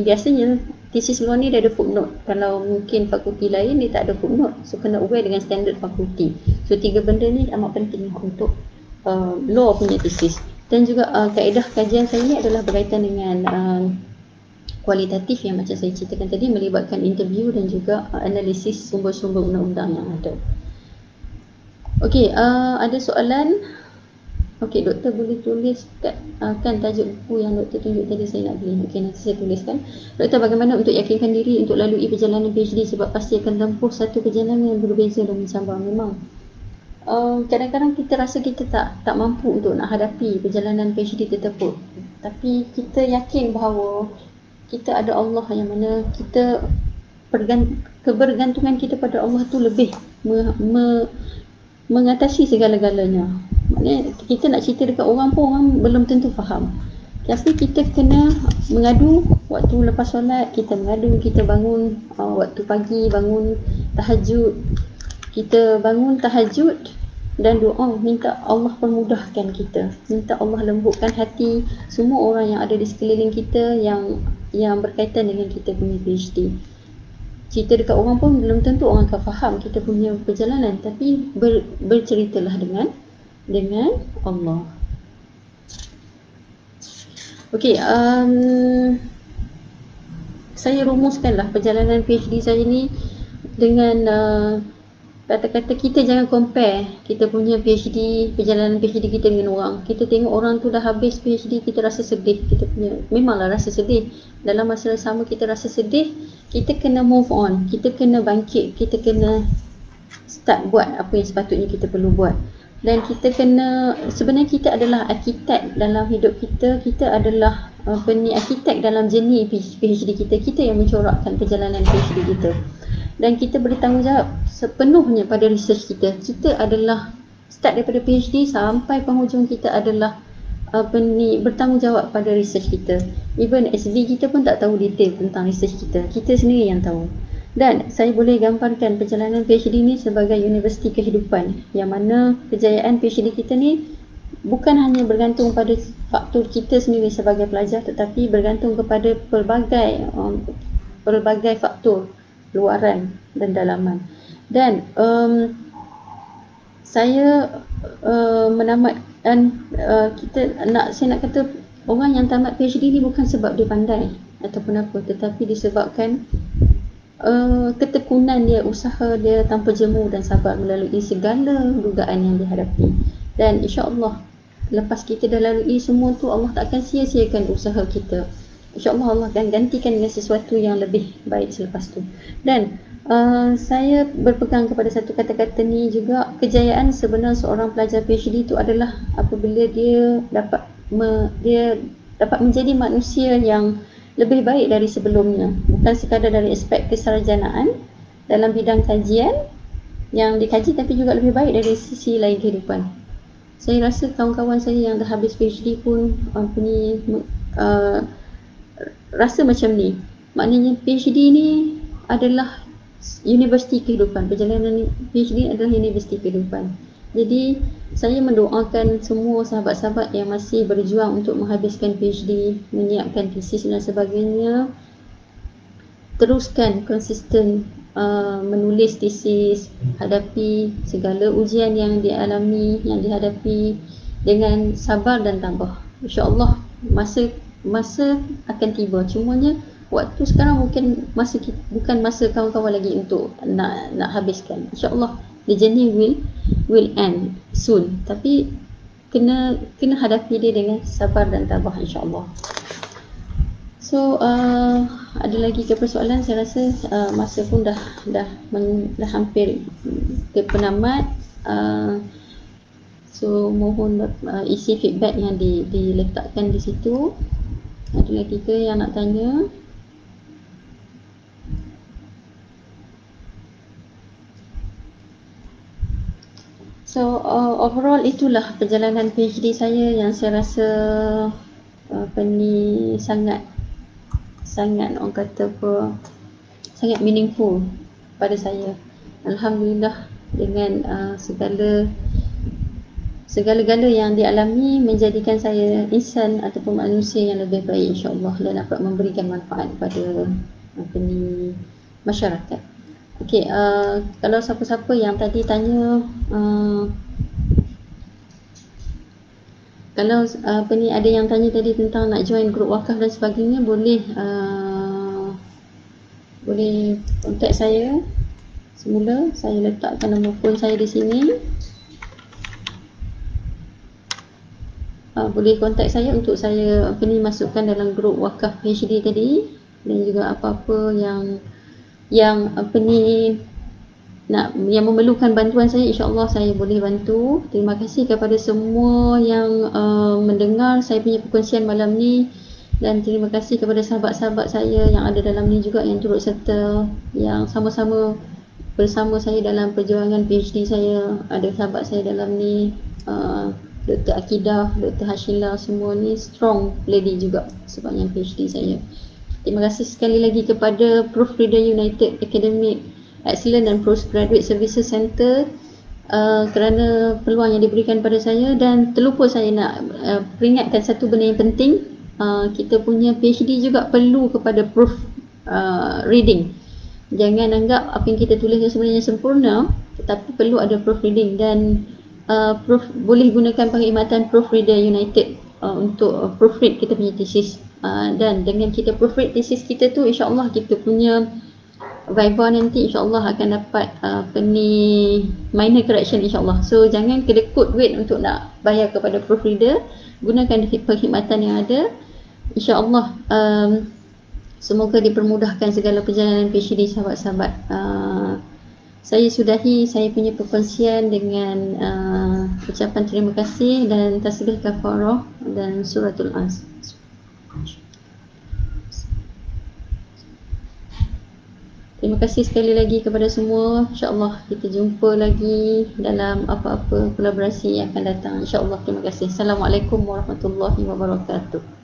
biasanya thesis law ni dia ada footnote. Kalau mungkin fakulti lain dia tak ada footnote. So kena aware dengan standard fakulti. So 3 benda ni amat penting untuk law punya thesis. Dan juga kaedah kajian saya ni adalah berkaitan dengan kualitatif yang macam saya ceritakan tadi, melibatkan interview dan juga analisis sumber-sumber undang-undang yang ada. Okey, ada soalan? Okey, doktor boleh tulis kan tajuk buku yang doktor tunjuk tadi saya nak beli. Okey, nanti saya tuliskan. Doktor, bagaimana untuk yakinkan diri untuk lalui perjalanan PhD sebab pasti akan tempuh satu perjalanan yang berbeza dan mencabar. Memang kadang-kadang kita rasa kita tak mampu untuk nak hadapi perjalanan PhD tersebut. Tapi kita yakin bahawa kita ada Allah yang mana kita kebergantungan kita pada Allah tu lebih mengatasi segala-galanya. Maknanya kita nak cerita dekat orang pun orang belum tentu faham. Tapi kita kena mengadu waktu lepas solat, kita mengadu, kita bangun waktu pagi, bangun tahajud. Kita bangun tahajud dan doa, minta Allah permudahkan kita, minta Allah lembutkan hati semua orang yang ada di sekeliling kita yang berkaitan dengan kita punya PhD. Cerita dekat orang pun belum tentu orang akan faham kita punya perjalanan, tapi berceritalah dengan Allah. Okey, saya rumuskanlah perjalanan PhD saya ni dengan kata-kata kita jangan compare kita punya perjalanan PhD kita dengan orang. Kita tengok orang tu dah habis PhD, kita rasa sedih. Kita punya memanglah rasa sedih. Dalam masa yang sama kita rasa sedih, kita kena move on. Kita kena bangkit. Kita kena start buat apa yang sepatutnya kita perlu buat. Dan kita kena, sebenarnya kita adalah arkitek dalam hidup kita. Kita adalah arkitek dalam journey PhD kita. Kita yang mencorakkan perjalanan PhD kita. Dan kita bertanggungjawab sepenuhnya pada research kita. Kita adalah start daripada PhD sampai penghujung kita adalah bertanggungjawab pada research kita. Even SV kita pun tak tahu detail tentang research kita sendiri yang tahu. Dan saya boleh gambarkan perjalanan PhD ni sebagai universiti kehidupan, yang mana kejayaan PhD kita ni bukan hanya bergantung pada faktor kita sendiri sebagai pelajar, tetapi bergantung kepada pelbagai faktor luaran dan dalaman. Dan saya menamatkan saya nak kata orang yang tamat PhD ni bukan sebab dia pandai ataupun apa, tetapi disebabkan ketekunan dia, usaha dia tanpa jemu dan sabar melalui segala dugaan yang dihadapi. Dan insya-Allah lepas kita dah lalui semua tu, Allah tak akan sia-siakan usaha kita. InsyaAllah Allah akan gantikan dengan sesuatu yang lebih baik selepas tu. Dan saya berpegang kepada satu kata-kata ni juga, kejayaan sebenar seorang pelajar PhD itu adalah apabila dia dapat menjadi manusia yang lebih baik dari sebelumnya, bukan sekadar dari aspek kesarjanaan dalam bidang kajian yang dikaji, tapi juga lebih baik dari sisi lain kehidupan. Saya rasa kawan-kawan saya yang dah habis PhD pun rasa macam ni. Maknanya PhD ni adalah universiti kehidupan. Perjalanan PhD adalah universiti kehidupan. Jadi saya mendoakan semua sahabat-sahabat yang masih berjuang untuk menghabiskan PhD, menyiapkan tesis dan sebagainya, teruskan konsisten menulis tesis, hadapi segala ujian yang dialami, yang dihadapi dengan sabar dan tabah. InsyaAllah masa akan tiba. Cumanya waktu sekarang bukan masa kawan-kawan lagi untuk nak habiskan. InsyaAllah the journey will end soon, tapi kena hadapi dia dengan sabar dan tabah, insyaAllah. So ada lagi ke persoalan? Saya rasa masa pun dah hampir ke penamat. So mohon isi feedback yang diletakkan di situ. Ada lagi ke yang nak tanya? So overall itulah perjalanan PhD saya yang saya rasa sangat orang kata sangat meaningful pada saya. Alhamdulillah, dengan segala-gala yang dialami menjadikan saya insan ataupun manusia yang lebih baik, insya-Allah, dan dapat memberikan manfaat kepada masyarakat. Okey, kalau siapa-siapa yang tadi tanya kalau ada yang tanya tadi tentang nak join grup wakaf dan sebagainya, boleh kontak saya. Semula saya letakkan nombor telefon saya di sini. Boleh kontak saya untuk saya masukkan dalam grup wakaf PhD tadi, dan juga apa-apa yang memerlukan bantuan saya, insya-Allah saya boleh bantu. Terima kasih kepada semua yang mendengar saya punya perkongsian malam ni, dan terima kasih kepada sahabat-sahabat saya yang ada dalam ni juga, yang turut serta, yang sama-sama bersama saya dalam perjuangan PhD saya. Ada sahabat saya dalam ni, Dr. Akidah, Dr. Hashila, semua ni strong lady juga sebabnya PhD saya. Terima kasih sekali lagi kepada Proofreader United Academic Excellence and Postgraduate Services Center kerana peluang yang diberikan pada saya. Dan terlupa saya nak peringatkan satu benda yang penting. Kita punya PhD juga perlu kepada proof reading. Jangan anggap apa yang kita tulis sebenarnya sempurna, tetapi perlu ada proofreading. Dan boleh gunakan perkhidmatan Proofreader United untuk proofread kita punya tesis. Dan dengan kita proofread tesis kita tu, insya-Allah kita punya viva nanti insya-Allah akan dapat minor correction, insya-Allah. So jangan kedekut duit untuk nak bayar kepada proofreader. Gunakan perkhidmatan yang ada, insya-Allah. Semoga dipermudahkan segala perjalanan PhD sahabat-sahabat. Saya sudahi saya punya perkongsian dengan ucapan terima kasih dan tasbih kafarah dan suratul As. Terima kasih sekali lagi kepada semua. InsyaAllah kita jumpa lagi dalam apa-apa kolaborasi yang akan datang. InsyaAllah. Terima kasih. Assalamualaikum warahmatullahi wabarakatuh.